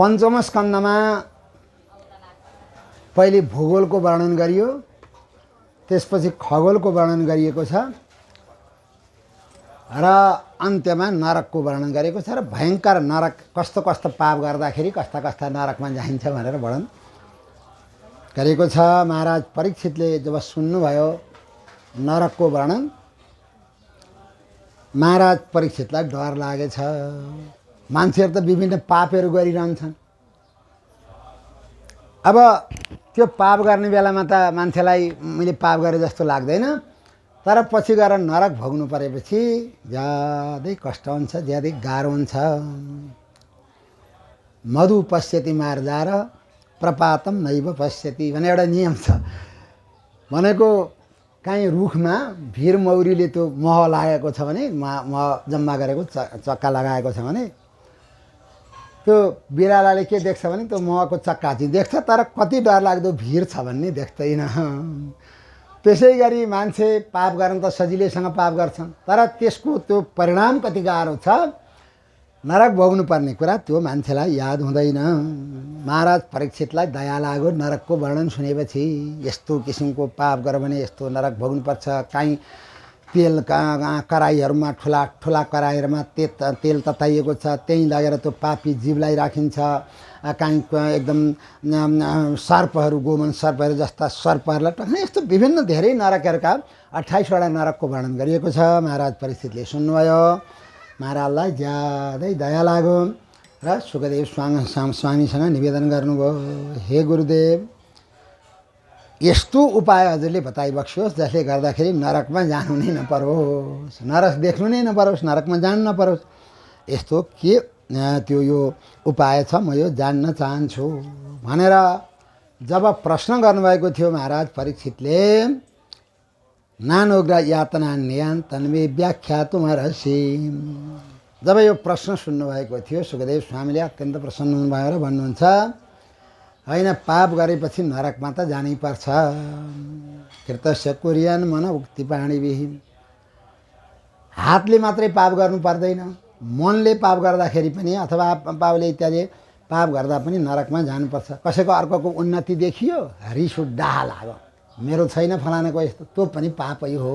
पञ्चम स्कन्धमा पहिले भूगोलको वर्णन गरियो, त्यसपछि खगोलको वर्णन गरिएको छ र अन्त्यमा नरकको वर्णन गरेको छ र भयङ्कर नरक कस्तो कस्तो पाप गर्दाखेरि कस्ता कस्ता नरकमा जाइन्छ भनेर वर्णन गरेको छ। महाराज परीक्षितले जब सुन्नुभयो नरकको वर्णन, महाराज परीक्षितलाई डर लागेछ। मान्छेहरू त विभिन्न पापहरू गरिरहन्छन्। अब त्यो पाप गर्ने बेलामा त मान्छेलाई मैले पाप गरे जस्तो लाग्दैन, तर पछि गएर नरक भोग्नु परेपछि ज्यादै कष्ट हुन्छ, ज्यादै गाह्रो हुन्छ। मधु पश्यति मार्जार प्रपातम नैव पश्यति भन्ने एउटा नियम छ। भनेको काहीँ रुखमा भिर मौरीले त्यो मह लागेको छ भने, मह जम्मा गरेको चक्का लगाएको छ भने त्यो बिरालाले के देख्छ भने त्यो महको चक्का चाहिँ देख्छ, तर कति डरलाग्दो भिर छ भन्ने देख्दैन। त्यसै गरी मान्छे पाप गर्न त सजिलैसँग पाप गर्छन्, तर त्यसको त्यो परिणाम कति गाह्रो छ, नरक भोग्नु पर्ने कुरा त्यो मान्छेलाई याद हुँदैन। महाराज परीक्षितलाई दया लाग्यो नरकको वर्णन सुनेपछि। यस्तो किसिमको पाप गर्यो भने यस्तो नरक भोग्नुपर्छ। काहीँ तेल कराईहरूमा ठुला ठुला कराईहरूमा तेल तताइएको छ, त्यहीँ लगेर त्यो पापी जीवलाई राखिन्छ। काहीँ एकदम सर्पहरू, गोमन सर्पहरू जस्ता सर्पहरूलाई टक्ने, यस्तो विभिन्न धेरै नरकहरूका 28वटा नरकको वर्णन गरिएको छ। महाराज परीक्षितले सुन्नुभयो, महाराजलाई ज्यादै दया लाग्यो र सुखदेव स्वामीसँग निवेदन गर्नुभयो, हे गुरुदेव, यस्तो उपाय हजुरले बताइबक्सियोस् जसले गर्दाखेरि नरकमा जानु नै नपरोस्, नरक देख्नु नै नपरोस्, नरकमा जानु नपरोस्। यस्तो के त्यो यो उपाय छ, म यो जान्न चाहन्छु भनेर जब प्रश्न गर्नुभएको थियो महाराज परीक्षितले, नानोग्र यातना न्यान तन्मे व्याख्या तुमरसी, जब यो प्रश्न सुन्नुभएको थियो सुखदेव स्वामीले अत्यन्त प्रसन्न हुनुभयो र भन्नुहुन्छ, होइन, पाप गरेपछि नरकमा त जानै पर्छ। कृतस्य कुर्यान मन उक्ति पाणीविहीन, हातले मात्रै पाप गर्नु पर्दैन, मनले पाप गर्दाखेरि पनि अथवा पापले इत्यादि पाप गर्दा पनि नरकमा जानुपर्छ। कसैको अर्कोको उन्नति देखियो, रिस डाहा लाग्यो, मेरो छैन फलानाको यस्तो, त्यो पनि पापै हो।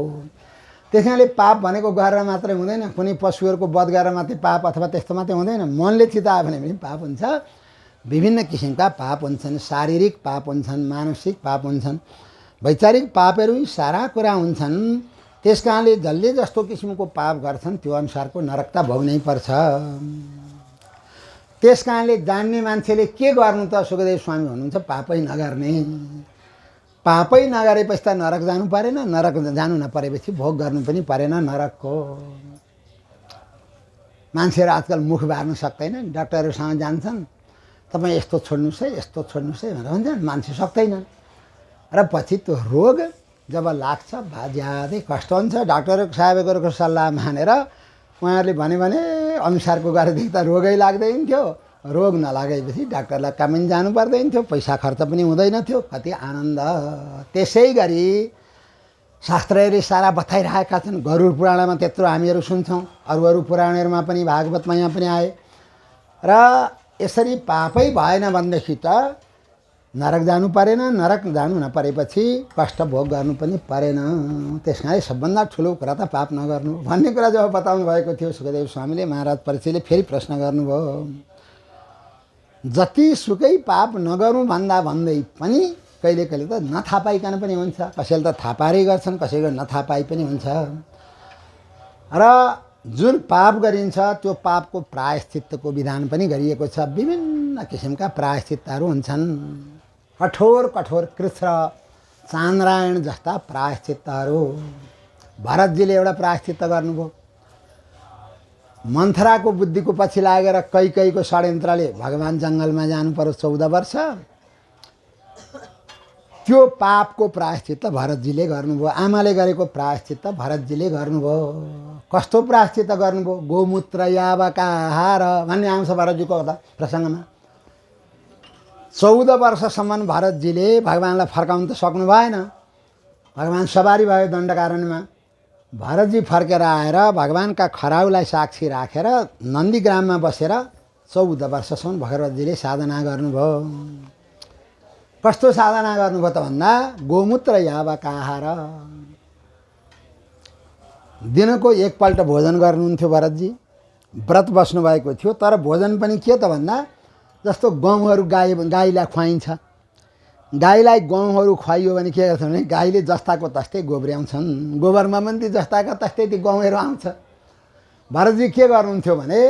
त्यसैले पाप भनेको गरेर मात्रै हुँदैन, कुनै पशुहरूको वध गरेर मात्रै पाप अथवा त्यस्तो मात्रै हुँदैन। मनले चितायो भने पनि पाप हुन्छ। विभिन्न किसिमका पाप हुन्छन्, शारीरिक पाप हुन्छन्, मानसिक पाप हुन्छन्, वैचारिक पापहरू सारा कुरा हुन्छन्। त्यस कारणले जसले जस्तो किसिमको पाप गर्छन् त्यो अनुसारको नरक त भोग्नै पर्छ। त्यस कारणले जान्ने मान्छेले के गर्नु त, सुखदेव स्वामी भन्नुहुन्छ, पापै नगर्ने। पापै नगरेपछि त नरक जानु परेन, नरक जानु नपरेपछि भोग गर्नु पनि परेन नरकको। मान्छेहरू आजकल मुख बार्नु सक्दैन, डाक्टरहरूसँग जान्छन्, तपाईँ यस्तो छोड्नुहोस् है, यस्तो छोड्नुहोस् है भनेर भन्छन्, मान्छे सक्दैन। र पछि त्यो रोग जब लाग्छ ज्यादै कष्ट हुन्छ। डाक्टर साहेबहरूको सल्लाह मानेर उहाँहरूले भने अनुसारको गरेदेखि त रोगै लाग्दैन थियो, रोग नलागेपछि डाक्टरलाई कहाँ जानु पर्दैन थियो, पैसा खर्च पनि हुँदैन थियो, कति आनन्द। त्यसै गरी शास्त्रहरूले सारा बताइरहेका छन्। गरुड पुराणमा त्यत्रो हामीहरू सुन्छौँ, अरू पुराणहरूमा पनि, भागवतमा यहाँ पनि आए। र यसरी पापै भएन भनेदेखि त नरक जानु परेन, नरक जानु नपरेपछि कष्ट भोग गर्नु पनि परेन। त्यस कारणले सबभन्दा ठुलो कुरा त पाप नगर्नु भन्ने कुरा जब बताउनु भएको थियो सुखदेव स्वामीले, महाराज परीक्षितले फेरि प्रश्न गर्नुभयो, जतिसुकै पाप नगरौँ भन्दै पनि कहिले कहिले त नथाहा पाइकन पनि हुन्छ। कसैले त थाहा पारै गर्छन्, कसैले नथाहा पाइ पनि हुन्छ। र जुन पाप गरिन्छ त्यो पापको प्रायश्चित्तको विधान पनि गरिएको छ। विभिन्न किसिमका प्रायश्चित्तहरू हुन्छन्। कठोर कठोर कृष्ण चान्द्रायण जस्ता प्रायश्चित्तहरू। भरतजीले एउटा प्रायश्चित्त गर्नुभयो। मन्थराको बुद्धिको पछि लागेर कैकेयीको षड्यन्त्रले भगवान् जङ्गलमा जानु पर्यो 14 वर्ष, त्यो पापको प्रायश्चित्त भरतजीले गर्नुभयो। आमाले गरेको प्रायश्चित्त भरतजीले गर्नुभयो। कस्तो प्रायश्चित्त गर्नुभयो? गोमूत्र यावका आहार भन्ने आउँछ भरतजीको प्रसङ्गमा। 14 वर्षसम्म भरतजीले भगवान्लाई फर्काउनु त सक्नु भएन। भगवान् सवारी भयो दण्डकारण्यमा। भरतजी फर्केर आएर भगवान्का खराउलाई साक्षी राखेर नन्दीग्राममा बसेर 14 वर्षसम्म भगवतीजीले साधना गर्नुभयो। कस्तो साधना गर्नुभयो त भन्दा गोमूत्र यावक आहार, दिनको एकपल्ट भोजन गर्नुहुन्थ्यो भरतजी। व्रत बस्नुभएको थियो, तर भोजन पनि के त भन्दा जस्तो गहुँहरू गाईलाई खुवाइन्छ, गाईलाई गहुँहरू खुवाइयो भने के गर्छ भने गाईले जस्ताको तस्तै गोब्र्याउँछन्, गोबरमा पनि ती जस्ताको तस्तै ती गहुँहरू आउँछ। भरतजी के गर्नुहुन्थ्यो भने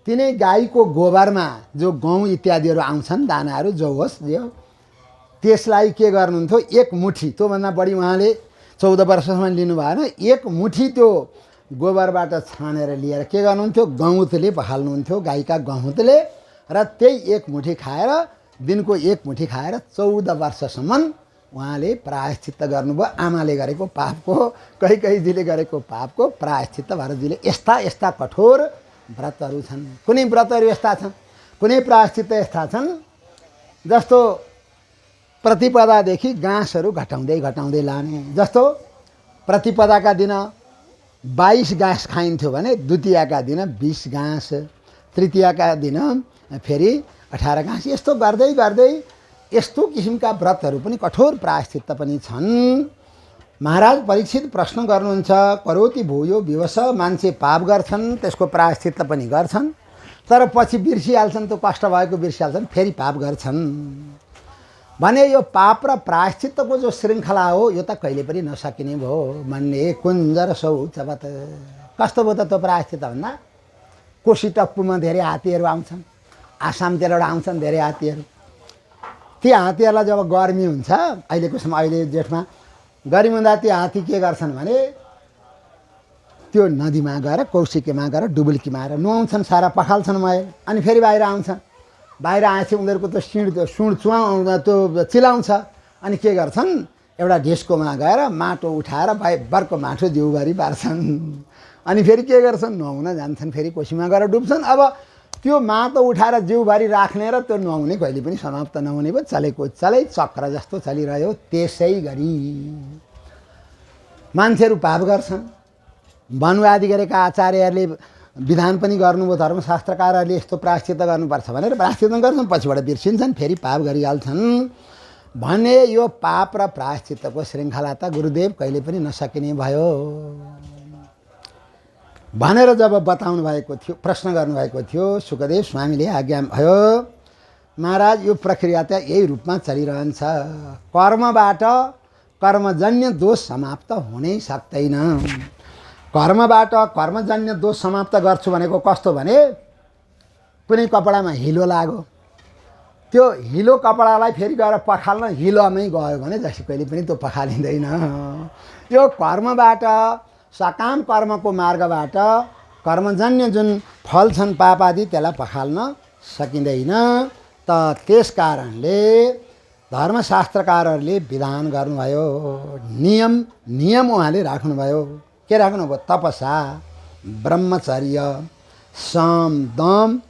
तिनै गाईको गोबरमा जो गहुँ इत्यादिहरू आउँछन्, दानाहरू जो होस् जो, त्यसलाई के गर्नुहुन्थ्यो, एक मुठी, त्योभन्दा बढी उहाँले 14 वर्षसम्म लिनु भएन, एक मुठी त्यो गोबरबाट छानेर लिएर के गर्नुहुन्थ्यो, गहुँतले पखाल्नुहुन्थ्यो, गाईका गहुँतले, र त्यही एक मुठी खाएर, दिनको एक मुठी खाएर 14 वर्षसम्म उहाँले प्रायश्चित्त गर्नुभयो। आमाले गरेको पापको, कैकेयीजीले गरेको पापको प्रायश्चित्त भरतजीले। यस्ता यस्ता कठोर व्रतहरू छन्। कुनै व्रतहरू यस्ता छन्, कुनै प्रायश्चित्त यस्ता छन् जस्तो प्रतिपदादेखि घाँसहरू घटाउँदै घटाउँदै लाने। जस्तो प्रतिपदाका दिन 22 घाँस खाइन्थ्यो भने द्वितीयका दिन 20 घाँस, तृतीयका दिन फेरि 18 घाँस, यस्तो गर्दै गर्दै यस्तो किसिमका व्रतहरू पनि कठोर प्रायश्चित्त पनि छन्। महाराज परीक्षित प्रश्न गर्नुहुन्छ, करोति भूयो विवश, मान्छे पाप गर्छन् त्यसको प्रायश्चित्त पनि गर्छन्, तर पछि बिर्सिहाल्छन्, त्यो कष्ट भएको बिर्सिहाल्छन्, फेरि पाप गर्छन् भने यो पाप र प्रायश्चित्तको जो श्रृङ्खला हो यो त कहिले पनि नसकिने भयो। मन्ये कुञ्जर शौचवत्, कस्तो भयो त त्यो प्रायश्चित्त भन्दा कोशी टप्पुमा धेरै हात्तीहरू आउँछन्, आसामतिरबाट आउँछन् धेरै हात्तीहरू। ती हात्तीहरूलाई जब गर्मी हुन्छ, अहिलेको समय, अहिले जेठमा गर्मी हुँदा ती हात्ती के गर्छन् भने त्यो नदीमा गएर, कौशिकीमा गएर, डुबुल्कीमा आएर नुहाउँछन्, सारा पखाल्छन् मैल, अनि फेरि बाहिर आउँछन्। बाहिर आएपछि उनीहरूको त्यो सुँड त्यो चिलाउँछ, अनि के गर्छन्, एउटा ढिस्कोमा गएर माटो उठाएर बर्को माटो जिउभरि पार्छन्, अनि फेरि के गर्छन्, नुहाउन जान्छन्, फेरि कोसीमा गएर डुब्छन्। अब त्यो माटो उठाएर जिउभरि राख्ने र त्यो नुहाउने कहिले पनि समाप्त नहुने भयो, चलेको चलै चक्र जस्तो चलिरह्यो। त्यसै गरी मान्छेहरू पाप गर्छन्। वनवादी गरेका आचार्यहरूले विधान पनि गर्नुभयो, धर्मशास्त्रकारहरूले यस्तो प्रायश्चित्त गर्नुपर्छ भनेर प्रायश्चित्त गर्छन्, पछिबाट बिर्सिन्छन्, फेरि पाप गरिहाल्छन् भने यो पाप र प्रायश्चित्तको श्रृङ्खला त गुरुदेव कहिले पनि नसकिने भयो भनेर जब बताउनु भएको थियो, प्रश्न गर्नुभएको थियो, सुखदेव स्वामीले आज्ञा भयो, महाराज यो प्रक्रिया त यही रूपमा चलिरहन्छ। कर्मबाट कर्मजन्य दोष समाप्त हुनै सक्दैन। कर्मबाट कर्मजन्य दोष समाप्त गर्छु भनेको कस्तो भने कुनै कपडामा हिलो लाग्यो, त्यो हिलो कपडालाई फेरि गएर पखाल्न हिलोमै गयो भने जसै कहिले पनि त्यो पखालिँदैन। यो कर्मबाट, सकाम कर्मको मार्गबाट कर्मजन्य जुन फल छन् पाप आदि, त्यसलाई पखाल्न सकिँदैन। त त्यस कारणले धर्मशास्त्रकारहरूले विधान गर्नुभयो, नियम उहाँले राख्नुभयो। के राख्नुभयो? तपसा, ब्रह्मचर्य, सम, दम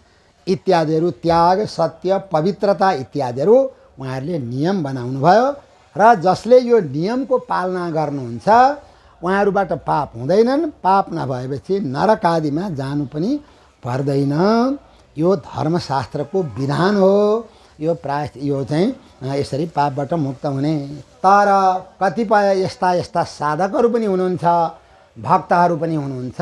इत्यादिहरू, त्याग, सत्य, पवित्रता इत्यादिहरू उहाँहरूले नियम बनाउनु भयो। र जसले यो नियमको पालना गर्नुहुन्छ उहाँहरूबाट पाप हुँदैनन्। पाप नभएपछि नरक आदिमा जानु पनि पर्दैन। यो धर्मशास्त्रको विधान हो। यो चाहिँ यसरी पापबाट मुक्त हुने। तर कतिपय यस्ता यस्ता साधकहरू पनि हुनुहुन्छ, भक्तहरू पनि हुनुहुन्छ,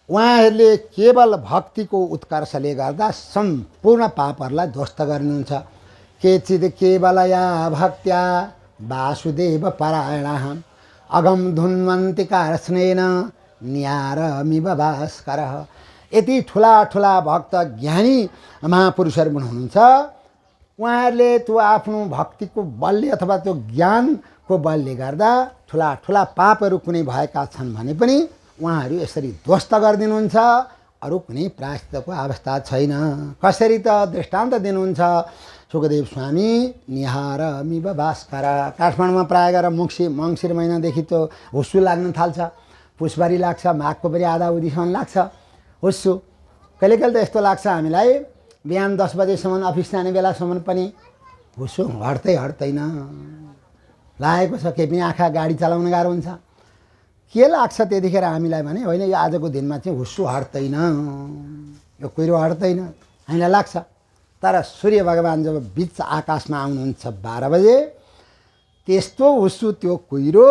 उहाँहरूले केवल भक्तिको उत्कर्षले गर्दा सम्पूर्ण पापहरूलाई ध्वस्त गर्नुहुन्छ। केचित् केवलया भक्त्या वासुदेव परायणः अगम धुन्वन्ति कार्ष्णेन न्यारमिव भास्करः। यति ठुला ठुला भक्त ज्ञानी महापुरुषहरू पनि हुनुहुन्छ, उहाँहरूले त्यो आफ्नो भक्तिको बलले अथवा त्यो ज्ञानको बलले गर्दा ठुला ठुला पापहरू कुनै भएका छन् भने पनि उहाँहरू यसरी ध्वस्त गरिदिनुहुन्छ। अरू कुनै प्रायश्चित्तको अवस्था छैन। कसरी त दृष्टान्त दिनुहुन्छ सुखदेव स्वामी। निहारमिव भास्कर। काठमाडौँमा प्रायः गरेर मङ्सिर महिनादेखि त्यो हुस्सु लाग्न थाल्छ, पुसभरि लाग्छ, माघको पनि आधा उदीसम्म लाग्छ हुस्सु। कहिले कहिले त यस्तो लाग्छ हामीलाई, बिहान 10 बजेसम्म अफिस जाने बेलासम्म पनि हुस्सु हट्दैन। लागेको छ केही पनि, आँखा गाडी चलाउन गाह्रो हुन्छ। के लाग्छ त्यतिखेर हामीलाई भने होइन, यो आजको दिनमा चाहिँ हुस्सु हट्दैन, यो कुहिरो हट्दैन। हामीलाई लाग्छ। तर सूर्य भगवान जब बिच आकाशमा आउनुहुन्छ 12 बजे, त्यस्तो हुस्सु त्यो कुहिरो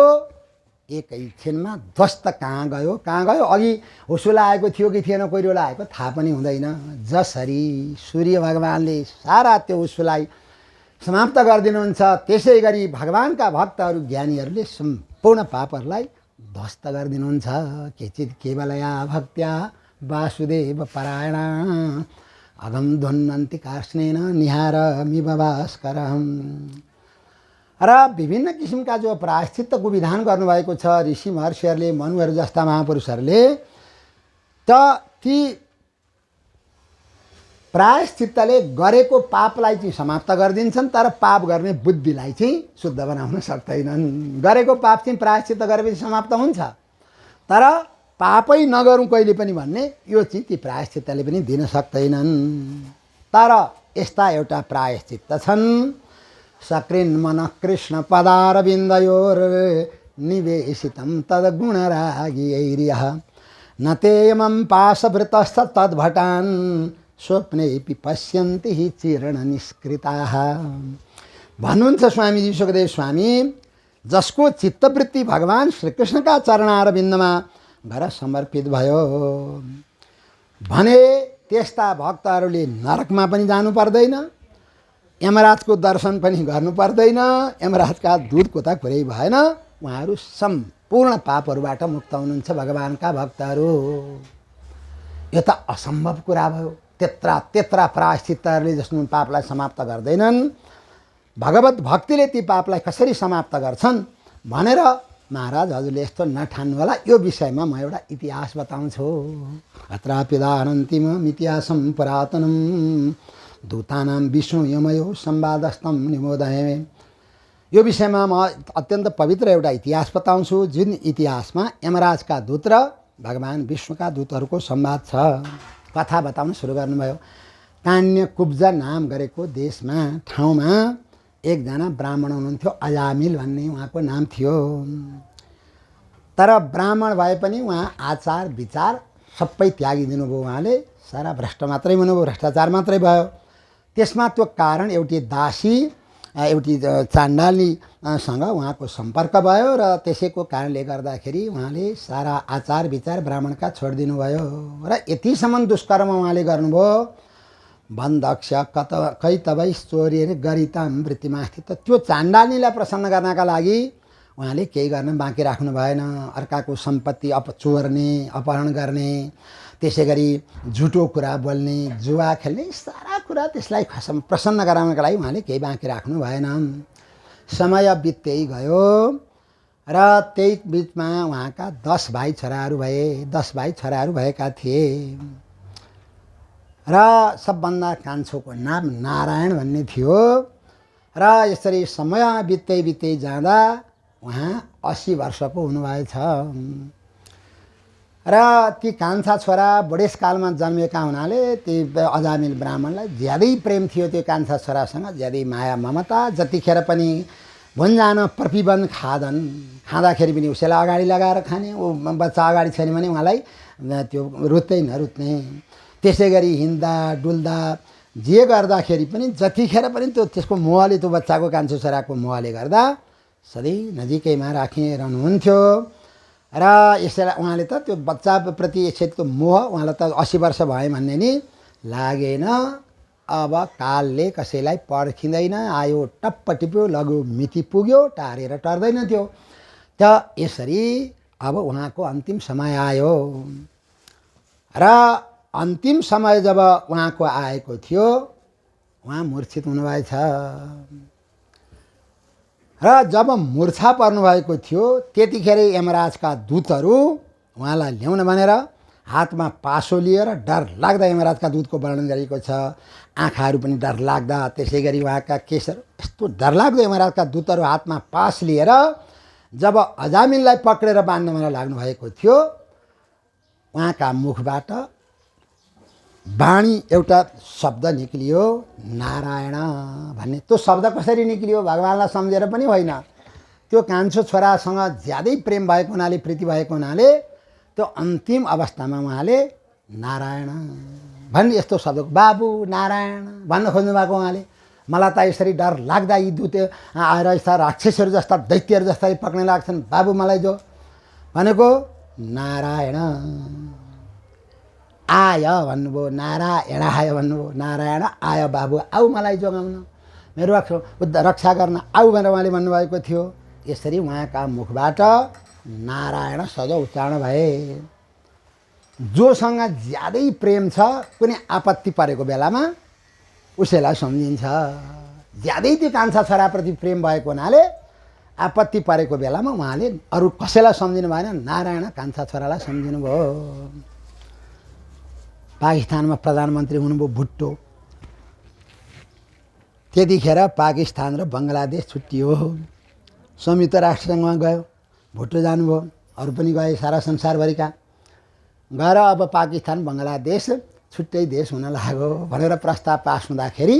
एकैछिनमा ध्वस्त कहाँ गयो अघि हुस्सु लागेको थियो कि थिएन, कुहिरो लागेको थाहा पनि हुँदैन। जसरी सूर्य भगवानले सारा त्यो हुस्सुलाई समाप्त गरिदिनुहुन्छ, त्यसै गरी भगवानका भक्तहरू ज्ञानीहरूले सम्पूर्ण पापहरूलाई ध्वस्त गरिदिनुहुन्छ। केचित् केवलया भक्त्या वासुदेव परायण अगम ध्वन्नन्ति कार्ष्णेन निहारमिव भास्करम्। र विभिन्न किसिमका जो प्रायश्चित्तको विधान गर्नुभएको छ ऋषि महर्षिहरूले, मनुहरू जस्ता महापुरुषहरूले, त ती प्रायश्चित्तले गरेको पापलाई चाहिँ समाप्त गरिदिन्छन्, तर पाप गर्ने बुद्धिलाई चाहिँ शुद्ध बनाउन सक्दैनन्। गरेको पाप चाहिँ प्रायश्चित्त गरेपछि समाप्त हुन्छ, तर पापै नगरौँ कहिले पनि भन्ने यो चाहिँ ती प्रायश्चित्तले पनि दिन सक्दैनन्। तर यस्ता एउटा प्रायश्चित्त छन्, सकृन् मनः कृष्ण पदारविन्दयोर निवेशितं तद्गुणरागियैर्यः न तेयमं पाशभृतश्च तद्भटान् स्वप्नेऽपि पश्यन्ति हि चिरणनिष्कृताः। भन्नुहुन्छ स्वामीजी सुखदेव स्वामी, जसको चित्तवृत्ति भगवान श्रीकृष्णका चरणारविन्दमा घर समर्पित भयो भने त्यस्ता भक्तहरूले नरकमा पनि जानु पर्दैन, यमराजको दर्शन पनि गर्नु पर्दैन, यमराजका दूतको त कुरै भएन। उहाँहरू सम्पूर्ण पापहरूबाट मुक्त हुनुहुन्छ भगवानका भक्तहरू। यो त असम्भव कुरा भयो। त्यत्रा प्रायश्चित्तहरूले जसले पापलाई समाप्त गर्दैनन्, भगवत भक्तिले ती पापलाई कसरी समाप्त गर्छन् भनेर महाराज हजुरले यस्तो नठान्नु होला। यो विषयमा म एउटा इतिहास बताउँछु। अत्रापिदानन्तिमम् इतिहासं पुरातनं दूतानां विष्णु यमयो संवादस्थं निमोदये। यो विषयमा म अत्यन्त पवित्र एउटा इतिहास बताउँछु, जुन इतिहासमा यमराजका दूत र भगवान विष्णुका दूतहरूको संवाद छ। कथा बताउन सुरु गर्नुभयो। कान्यकुब्ज नाम गरेको देशमा ठाउँमा एकजना ब्राह्मण हुनुहुन्थ्यो, अजामिल भन्ने उहाँको नाम थियो। तर ब्राह्मण भए पनि उहाँ आचार विचार सबै त्यागिदिनु भयो। उहाँले सारा भ्रष्ट मात्रै हुनुभयो, भ्रष्टाचार मात्रै भयो। त्यसमा त्यो कारण एउटी दासी, एउटी चाण्डालीसँग उहाँको सम्पर्क भयो र त्यसैको कारणले गर्दाखेरि उहाँले सारा आचार विचार ब्राह्मणका छोडिदिनु भयो र यतिसम्म दुष्कर्म उहाँले गर्नुभयो। बन्दक्ष कैतवैश्चोर्य गरिताम वृत्तिमास्ति। त त्यो चाण्डालीलाई प्रसन्न गर्नका लागि उहाँले केही गर्न बाँकी राख्नु भएन। अर्काको सम्पत्ति चोर्ने, अपहरण गर्ने, त्यसै गरी झुटो कुरा बोल्ने, जुवा खेल्ने, सारा कुरा त्यसलाई प्रसन्न गराउनका लागि उहाँले केही बाँकी राख्नु भएन। समय बित्दै गयो र त्यही बिचमा उहाँका 10 भाइ छोराहरू भए। 10 भाइ छोराहरू भएका थिए र सबभन्दा कान्छोको नाम नारायण भन्ने थियो। र यसरी समय बित्दै जाँदा उहाँ 80 वर्षको हुनुभएछ र ती कान्छा छोरा बुढेसकालमा जन्मेका हुनाले ती अजामिल ब्राह्मणलाई ज्यादै प्रेम थियो त्यो कान्छा छोरासँग, ज्यादै माया ममता। जतिखेर पनि भुन्जान प्रतिबन्ध खाँदाखेरि पनि उसैलाई अगाडि लगाएर खाने, ऊ बच्चा अगाडि छैन भने उहाँलाई त्यो रुच्दै नरुच्ने। त्यसै गरी हिँड्दा डुल्दा जे गर्दाखेरि पनि जतिखेर पनि त्यसको मोहले, त्यो बच्चाको कान्छो छोराको मोहले गर्दा सधैँ नजिकैमा राखिरहनुहुन्थ्यो। र यसैलाई उहाँले त त्यो बच्चाप्रति यसरी त्यो मोह उहाँलाई त 80 वर्ष भयो भन्ने नि लागेन। अब कालले कसैलाई पर्खिँदैन, आयो टप्प टिप्यो, लग्यो मिति पुग्यो, टारेर टर्दैन त्यो। त यसरी अब उहाँको अन्तिम समय आयो र अन्तिम समय जब उहाँको आएको थियो, उहाँ मूर्छित हुनुभएछ। र जब मूर्छा पर्नुभएको थियो त्यतिखेर यमराजका दूतहरू उहाँलाई ल्याउन भनेर हातमा पासो लिएर डर लाग्दा, यमराजका दूतको वर्णन गरिएको छ, आँखाहरू पनि डर लाग्दा, त्यसै गरी उहाँका केशहरू यस्तो डरलाग्दो यमराजका दूतहरू हातमा पास लिएर जब अजामिललाई पक्रेर बाँध्न भनेर लाग्नुभएको थियो, उहाँका मुखबाट वाणी एउटा शब्द निक्लियो, नारायण भन्ने। त्यो शब्द कसरी निक्लियो भगवानलाई सम्झेर पनि होइन, त्यो कान्छो छोरासँग ज्यादै प्रेम भएको हुनाले, प्रीति भएको हुनाले त्यो अन्तिम अवस्थामा उहाँले नारायण भन्ने यस्तो शब्दको बाबु नारायण भन्न खोज्नु भएको उहाँले। मलाई त यसरी डर लाग्दा यी दूत आएर यस्ता राक्षसहरू जस्ता दैत्यहरू जस्ता पक्ने लाग्छन्, बाबु मलाई जो भनेको नारायण आय भन्नुभयो, नारायण आय भन्नुभयो, नारायण आय बाबु आऊ मलाई जोगाउन, मेरो रक्षा गर्न आऊ भनेर उहाँले भन्नुभएको थियो। यसरी उहाँका मुखबाट नारायण शब्द उच्चारण भए। जोसँग ज्यादै प्रेम छ कुनै आपत्ति परेको बेलामा उसैलाई सम्झिन्छ। ज्यादै त्यो कान्छा छोराप्रति प्रेम भएको हुनाले आपत्ति परेको बेलामा उहाँले अरू कसैलाई सम्झिनु भएन, नारायण कान्छा छोरालाई सम्झिनु भयो। पाकिस्तानमा प्रधानमन्त्री हुनुभयो भुट्टो। त्यतिखेर पाकिस्तान र बङ्गलादेश छुट्टियो, संयुक्त राष्ट्रसङ्घमा गयो, भुट्टो जानुभयो, अरू पनि गए सारा संसारभरिका। गएर अब पाकिस्तान बङ्गलादेश छुट्टै देश हुन लाग्यो भनेर प्रस्ताव पास हुँदाखेरि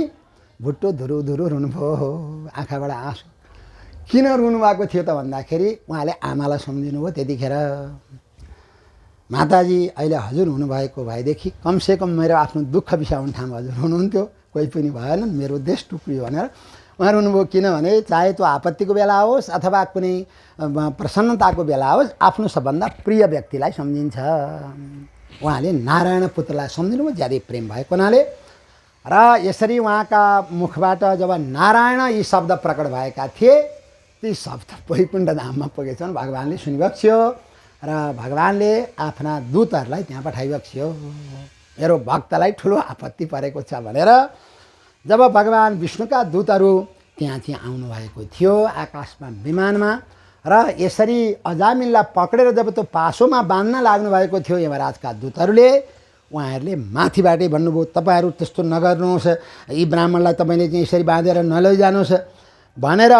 भुट्टो धुरु धुरु रुनुभयो, आँखाबाट आँसु। किन रुनुभएको थियो त भन्दाखेरि उहाँले आमालाई सम्झिनुभयो। त्यतिखेर माताजी अहिले हजुर हुनुभएको भएदेखि कमसेकम मेरो आफ्नो दुःख बिसाउने ठाउँ हजुर हुनुहुन्थ्यो, कोही पनि भएन, मेरो देश टुक्रियो भनेर उहाँ रुनुभयो। किनभने चाहे त्यो आपत्तिको बेला होस् अथवा कुनै प्रसन्नताको बेला होस्, आफ्नो सबभन्दा प्रिय व्यक्तिलाई सम्झिन्छ। उहाँले नारायण पुत्रलाई सम्झिनुभयो, ज्यादै प्रेम भएको हुनाले। र यसरी उहाँका मुखबाट जब नारायण यी शब्द प्रकट भएका थिए, ती शब्द वैकुण्ठ धाममा पुगेछन्, भगवान्ले सुनिबक्स्यो र भगवान्ले आफ्ना दूतहरूलाई त्यहाँ पठाइबक्स्यो। मेरो भक्तलाई ठुलो आपत्ति परेको छ भनेर जब भगवान् विष्णुका दूतहरू त्यहाँ चाहिँ आउनुभएको थियो आकाशमा विमानमा, र यसरी अजामिललाई पक्रेर जब त्यो पासोमा बाँध्न लाग्नुभएको थियो यमराजका दूतहरूले, उहाँहरूले माथिबाटै भन्नुभयो तपाईँहरू त्यस्तो नगर्नुहोस्, यी ब्राह्मणलाई तपाईँले चाहिँ यसरी बाँधेर नलैजानुहोस् भनेर।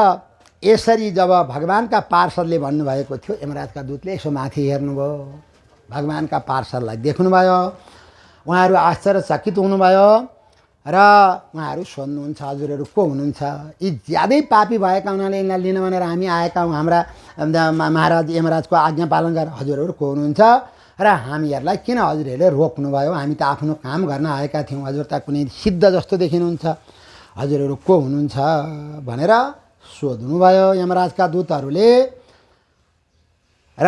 यसरी जब भगवान्का पार्षदले भन्नुभएको थियो, यमराजका दूतले यसो माथि हेर्नुभयो, भगवान्का पार्षदलाई देख्नुभयो, उहाँहरू आश्चर्यचकित हुनुभयो र उहाँहरू सोध्नुहुन्छ हजुरहरू को हुनुहुन्छ? यी ज्यादै पापी भएका हुनाले यिनलाई लिन भनेर हामी आएका हौँ, हाम्रा महाराज यमराजको आज्ञा पालन गरेर हजुरहरू को हुनुहुन्छ र हामीहरूलाई किन हजुरहरूले रोक्नुभयो? हामी त आफ्नो काम गर्न आएका थियौँ, हजुर त कुनै सिद्ध जस्तो देखिनुहुन्छ, हजुरहरू को हुनुहुन्छ भनेर सोध्नुभयो यमराजका दूतहरूले। र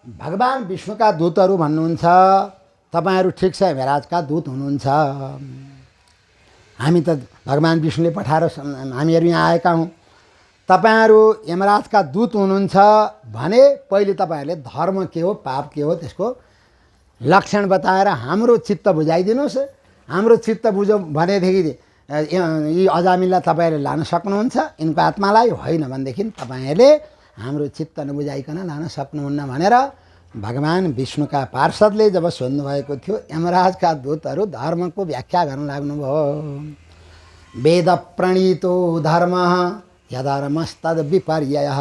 भगवान् विष्णुका दूतहरू भन्नुहुन्छ तपाईँहरू ठिक छ यमराजका दूत हुनुहुन्छ, हामी त भगवान् विष्णुले पठाएर हामीहरू यहाँ आएका हौँ, तपाईँहरू यमराजका दूत हुनुहुन्छ भने पहिले तपाईँहरूले धर्म के हो पाप के हो त्यसको लक्षण बताएर हाम्रो चित्त बुझाइदिनुहोस्। हाम्रो चित्त बुझ्यो भनेदेखि यी अजामिललाई तपाईँहरूले लान सक्नुहुन्छ, यिनको आत्मालाई, होइन भनेदेखि तपाईँहरूले हाम्रो चित्त नबुझाइकन लान सक्नुहुन्न भनेर भगवान् विष्णुका पार्षदले जब सोध्नुभएको थियो, यमराजका दूतहरू धर्मको व्याख्या गर्न लाग्नुभयो। वेद प्रणीतो धर्म यधर्मस्तद विपर्ययः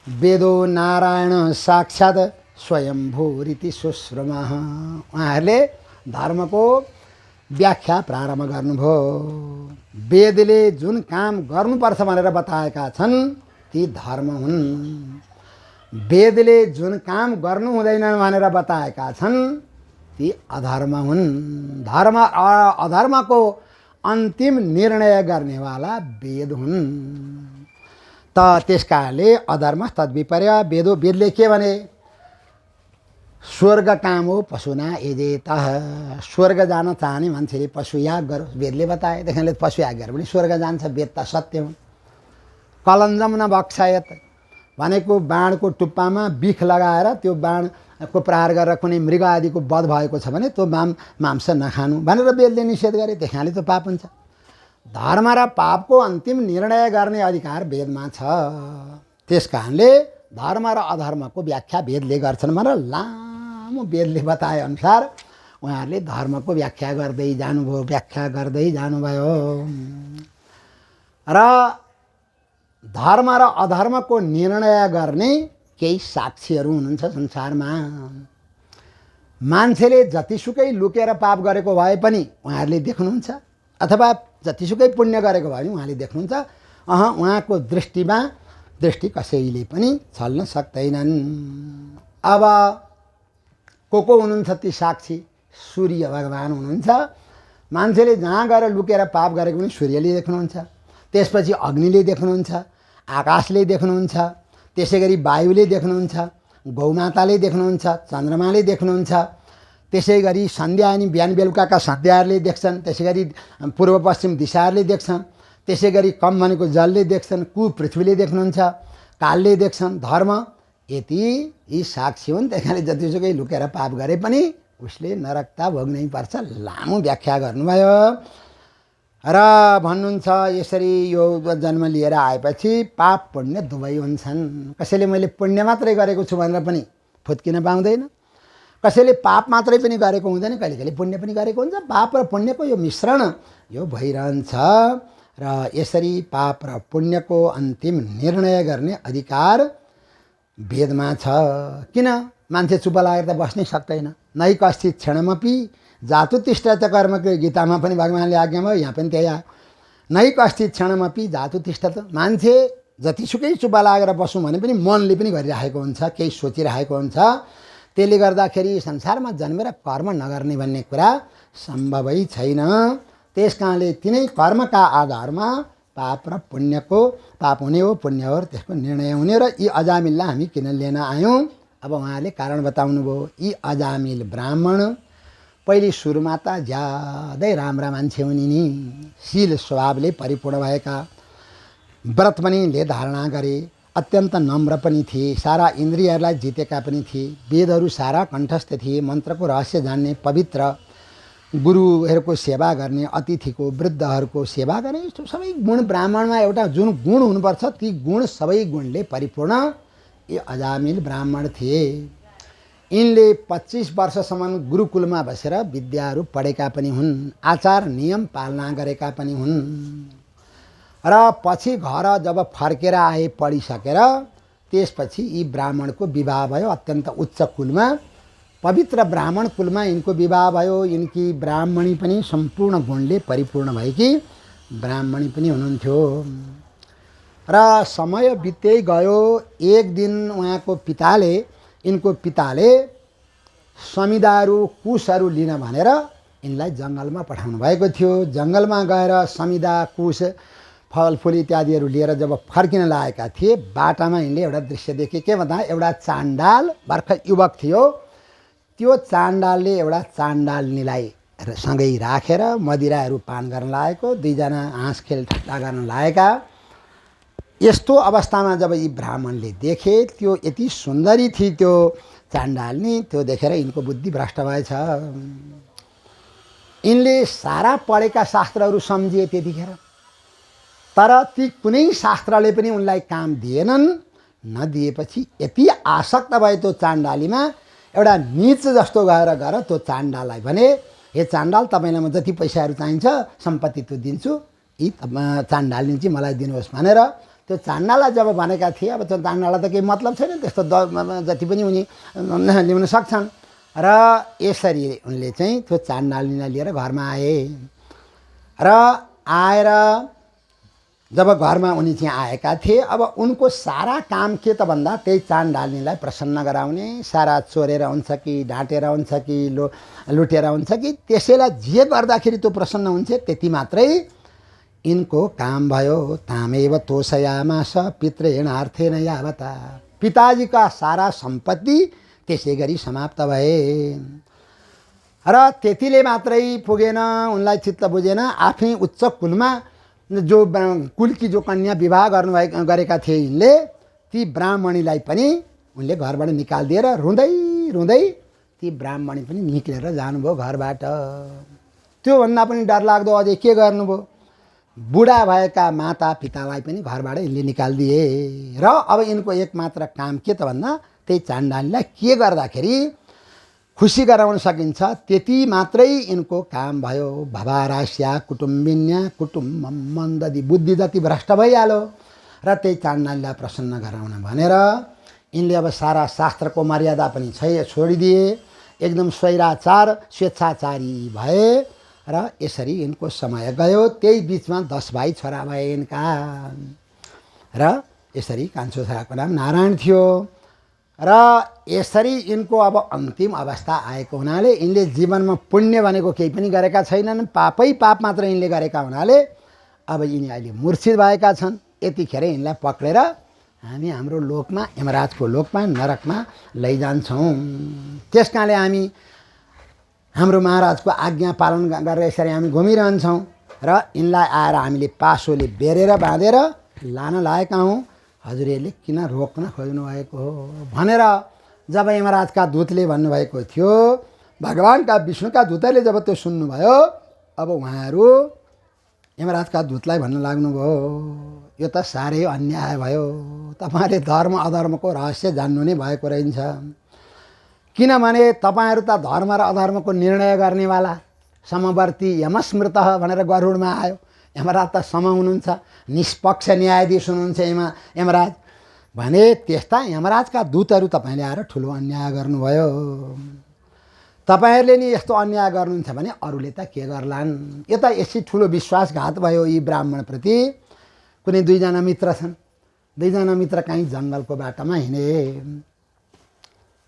वेदो नारायण साक्षात् स्वयम्भूरिति सुश्रुमः। उहाँहरूले धर्मको व्याख्या प्रारम्भ गर्नुभयो। वेदले जुन काम गर्नुपर्छ भनेर बताएका छन् ती धर्म हुन्, वेदले जुन काम गर्नु हुँदैन भनेर बताएका छन् ती अधर्म हुन्। धर्म अधर्मको अन्तिम निर्णय गर्नेवाला वेद हुन्। त त्यसकारणले अधर्म तद्विपर्य वेदो, वेदले के भने स्वर्ग काम हो पशुना यजेत, स्वर्ग जान चाहने मान्छेले पशु याग गरोस्, वेदले बताए। देखिनाले पशु याग गरेर पनि स्वर्ग जान्छ, वेद त सत्य हो। कलञ्जम न भक्षयत भनेको बाणको टुप्पामा बिख लगाएर त्यो बाणको प्रहार गरेर कुनै मृग आदिको वध भएको छ भने त्यो मांस नखानु भनेर वेदले निषेध गरे। त्यसकारणले त्यो पाप हुन्छ। धर्म र पापको अन्तिम निर्णय गर्ने अधिकार वेदमा छ। त्यसकारणले धर्म र अधर्मको व्याख्या वेदले गर्छन् भनेर लामो वेदले बताए अनुसार उहाँहरूले धर्मको व्याख्या गर्दै जानुभयो। र धर्म र अधर्मको निर्णय गर्ने केही साक्षीहरू हुनुहुन्छ संसारमा। मान्छेले जतिसुकै लुकेर पाप गरेको भए पनि उहाँहरूले देख्नुहुन्छ, अथवा जतिसुकै पुण्य गरेको भए पनि उहाँले देख्नुहुन्छ। उहाँको दृष्टिमा दृष्टि कसैले पनि छल्न सक्दैनन्। अब को हुनुहुन्छ ती साक्षी? सूर्य भगवान हुनुहुन्छ मान्छेले जहाँ गएर लुकेर पाप गरेको पनि सूर्यले देख्नुहुन्छ, त्यसपछि अग्निले देख्नुहुन्छ, आकाशले देख्नुहुन्छ, त्यसै गरी वायुले देख्नुहुन्छ, गौमाताले देख्नुहुन्छ, चन्द्रमाले देख्नुहुन्छ, त्यसै गरी सन्ध्या अनि बिहान बेलुकाका सन्ध्याहरूले देख्छन्, त्यसै गरी पूर्व पश्चिम दिशाहरूले देख्छन्, त्यसै गरी कम भनेको जलले देख्छन्, कु पृथ्वीले देख्नुहुन्छ, कालले देख्छन्, धर्म यति यी साक्षी हुन्। त्यही कारणले जतिसुकै लुकेर पाप गरे पनि उसले नरकता भोग्नै पर्छ। लामो व्याख्या गर्नुभयो र भन्नुहुन्छ यसरी यो जन्म लिएर आएपछि पाप पुण्य दुवै हुन्छन्। कसैले मैले पुण्य मात्रै गरेको छु भनेर पनि फुत्किन पाउँदैन, कसैले पाप मात्रै पनि गरेको हुँदैन, कहिले कहिले पुण्य पनि गरेको हुन्छ। पाप र पुण्यको यो मिश्रण यो भइरहन्छ र यसरी पाप र पुण्यको अन्तिम निर्णय गर्ने अधिकार वेदमा छ। किन मान्छे चुप लागेर त बस्नै सक्दैन। नै कश्चित क्षणमपि जातु तिष्ठत कर्म, गीतामा पनि भगवान्ले आज्ञा भयो, यहाँ पनि त्यही आयो। नै कश्चित क्षणमपि जातु तिष्ठत। मान्छे जतिसुकै चुप लागेर बसौँ भने पनि मनले पनि गरिरहेको हुन्छ, केही सोचिरहेको हुन्छ। त्यसले गर्दाखेरि संसारमा जन्मेर कर्म नगर्ने भन्ने कुरा सम्भवै छैन। त्यस कारणले तिनै कर्मका आधारमा पाप र पुण्यको, पाप हुने हो पुण्य हो त्यसको निर्णय हुने। र यी अजामिललाई हामी किन लिन आयौँ? अब उहाँले कारण बताउनु भयो। यी अजामिल ब्राह्मण पहिले सुरुमा त ज्यादै राम्रा मान्छे हुने नि, शील स्वभावले परिपूर्ण भएका, व्रत पनि ले धारणा गरे, अत्यन्त नम्र पनि थिए, सारा इन्द्रियहरूलाई जितेका पनि थिए, वेदहरू सारा कण्ठस्थ थिए, मन्त्रको रहस्य जान्ने, पवित्र, गुरुहरूको सेवा गर्ने, अतिथिको वृद्धहरूको सेवा गर्ने, यस्तो सबै गुण ब्राह्मणमा एउटा जुन गुण हुनुपर्छ ती गुण सबै गुणले परिपूर्ण ये अजामिल ब्राह्मण थिए। यिनले 25 वर्षसम्म गुरुकुलमा बसेर विद्याहरू पढेका पनि हुन्, आचार नियम पालना गरेका पनि हुन् र पछि घर जब फर्केर आए पढिसकेर त्यसपछि यी ब्राह्मणको विवाह भयो। अत्यन्त उच्च कुलमा, पवित्र ब्राह्मण कुलमा यिनको विवाह भयो। यिनकी ब्राह्मणी पनि सम्पूर्ण गुणले परिपूर्ण भएकी ब्राह्मणी पनि हुनुहुन्थ्यो र समय बित्दै गयो। एक दिन उहाँको पिताले, यिनको पिताले समिदाहरू कुशहरू लिन भनेर यिनलाई जङ्गलमा पठाउनु भएको थियो। जङ्गलमा गएर समिदा कुश फलफुल इत्यादिहरू लिएर जब फर्किन लागेका थिए, बाटामा यिनले एउटा दृश्य देखे। के भन्दा एउटा चाण्डाल भर्खर युवक थियो, त्यो चाण्डालले एउटा चाण्डालनीलाई सँगै राखेर मदिराहरू पान गर्न लागेको, दुईजना हाँस खेल ठट्टा गर्न लागेका। यस्तो अवस्थामा जब यी ब्राह्मणले देखे, त्यो यति सुन्दरी थिए त्यो चाण्डालनी, त्यो देखेर यिनको बुद्धि भ्रष्ट भएछ। यिनले सारा पढेका शास्त्रहरू सम्झिए त्यतिखेर, तर ती कुनै शास्त्रले पनि उनलाई काम दिएनन्। नदिएपछि यति आसक्त भए त्यो चाण्डालीमा, एउटा नीच जस्तो गएर त्यो चाण्डाललाई भने, हे चाण्डाल, तपाईँलाई म जति पैसाहरू चाहिन्छ सम्पत्ति त्यो दिन्छु, यी चाण्डालनी चाहिँ मलाई दिनुहोस् भनेर त्यो चाण्डाललाई जब भनेका थिए। अब त्यो चाण्डाललाई त केही मतलब छैन, त्यस्तो जति पनि उनी ल्याउन सक्छन्। र यसरी उनले चाहिँ त्यो चाण्डालनीलाई लिएर घरमा आए र आएर जब घरमा उनी चाहिँ आएका थिए, अब उनको सारा काम के त भन्दा त्यही चाण्डालनीलाई प्रसन्न गराउने, सारा चोरेर हुन्छ कि ढाँटेर हुन्छ कि लुटेर हुन्छ कि त्यसैलाई जे गर्दाखेरि त्यो प्रसन्न हुन्छ त्यति मात्रै यिनको काम भयो। तामेव तोषयामास पितृणार्थेन यावता। पिताजीका सारा सम्पत्ति त्यसै गरी समाप्त भए र त्यतिले मात्रै पुगेन, उनलाई चित्त बुझेन। आफै उच्च कुलमा जो कुलकी जो कन्या विवाह गरेका थिए यिनले, ती ब्राह्मणीलाई पनि उनले घरबाट निकालिदिएर रुँदै रुँदै ती ब्राह्मणी पनि निक्लेर जानुभयो घरबाट। त्योभन्दा पनि डरलाग्दो अझै के गर्नुभयो, बुढा भएका माता पितालाई पनि घरबाट यिनले निकालिदिए। र अब यिनको एकमात्र काम के त भन्दा त्यही चाण्डालीलाई के गर्दाखेरि खुसी गराउन सकिन्छ त्यति मात्रै यिनको काम भयो। भवारास्या कुटुम्बिन्या कुटुम्बम मन्ददी। बुद्धि जति भ्रष्ट भइहाल्यो र त्यही चाण्डालीलाई प्रसन्न गराउन भनेर यिनले अब सारा शास्त्रको मर्यादा पनि छोडिदिए, एकदम स्वैराचार स्वेच्छाचारी भए र यसरी यिनको समय गयो। त्यही बिचमा 10 भाइ छोरा भए यिनका र यसरी कान्छो छोराको नाम नारायण थियो र यसरी यिनको अब अन्तिम अवस्था आएको हुनाले यिनले जीवनमा पुण्य भनेको केही पनि गरेका छैनन्, पापै पाप मात्र यिनले गरेका हुनाले अब यिनी अहिले मूर्छित भएका छन्। यतिखेर यिनलाई पक्रेर हामी हाम्रो लोकमा, यमराजको लोकमा, नरकमा लैजान्छौँ। त्यस कारणले हामी हाम्रो महाराजको आज्ञा पालन गरेर यसरी हामी घुमिरहन्छौँ र यिनलाई आएर हामीले पासोले बेरेर बाँधेर लान लागेका हौँ। हजुरहरूले किन रोक्न खोज्नु भएको हो भनेर जब यमराजका दूतले भन्नुभएको थियो, भगवानका विष्णुका दूतले जब त्यो सुन्नुभयो, अब उहाँहरू यमराजका दूतलाई भन्न लाग्नुभयो, यो त साह्रै अन्याय भयो, तपाईँहरूले धर्म अधर्मको रहस्य जान्नु नै भएको रहन्छ। किनभने तपाईँहरू त धर्म र अधर्मको निर्णय गर्नेवाला समवर्ती यमस्मृत भनेर गरुडमा आयो। यमराज त सम हुनुहुन्छ, निष्पक्ष न्यायाधीश हुनुहुन्छ यमराज भने त्यस्ता यमराजका दूतहरू तपाईँले आएर ठुलो अन्याय गर्नुभयो। तपाईँहरूले नि यस्तो अन्याय गर्नुहुन्छ भने अरूले त के गर्लान्। यो त यसै ठुलो विश्वासघात भयो यी ब्राह्मणप्रति। कुनै दुईजना मित्र छन्, दुईजना मित्र कहीँ जङ्गलको बाटोमा हिँडे।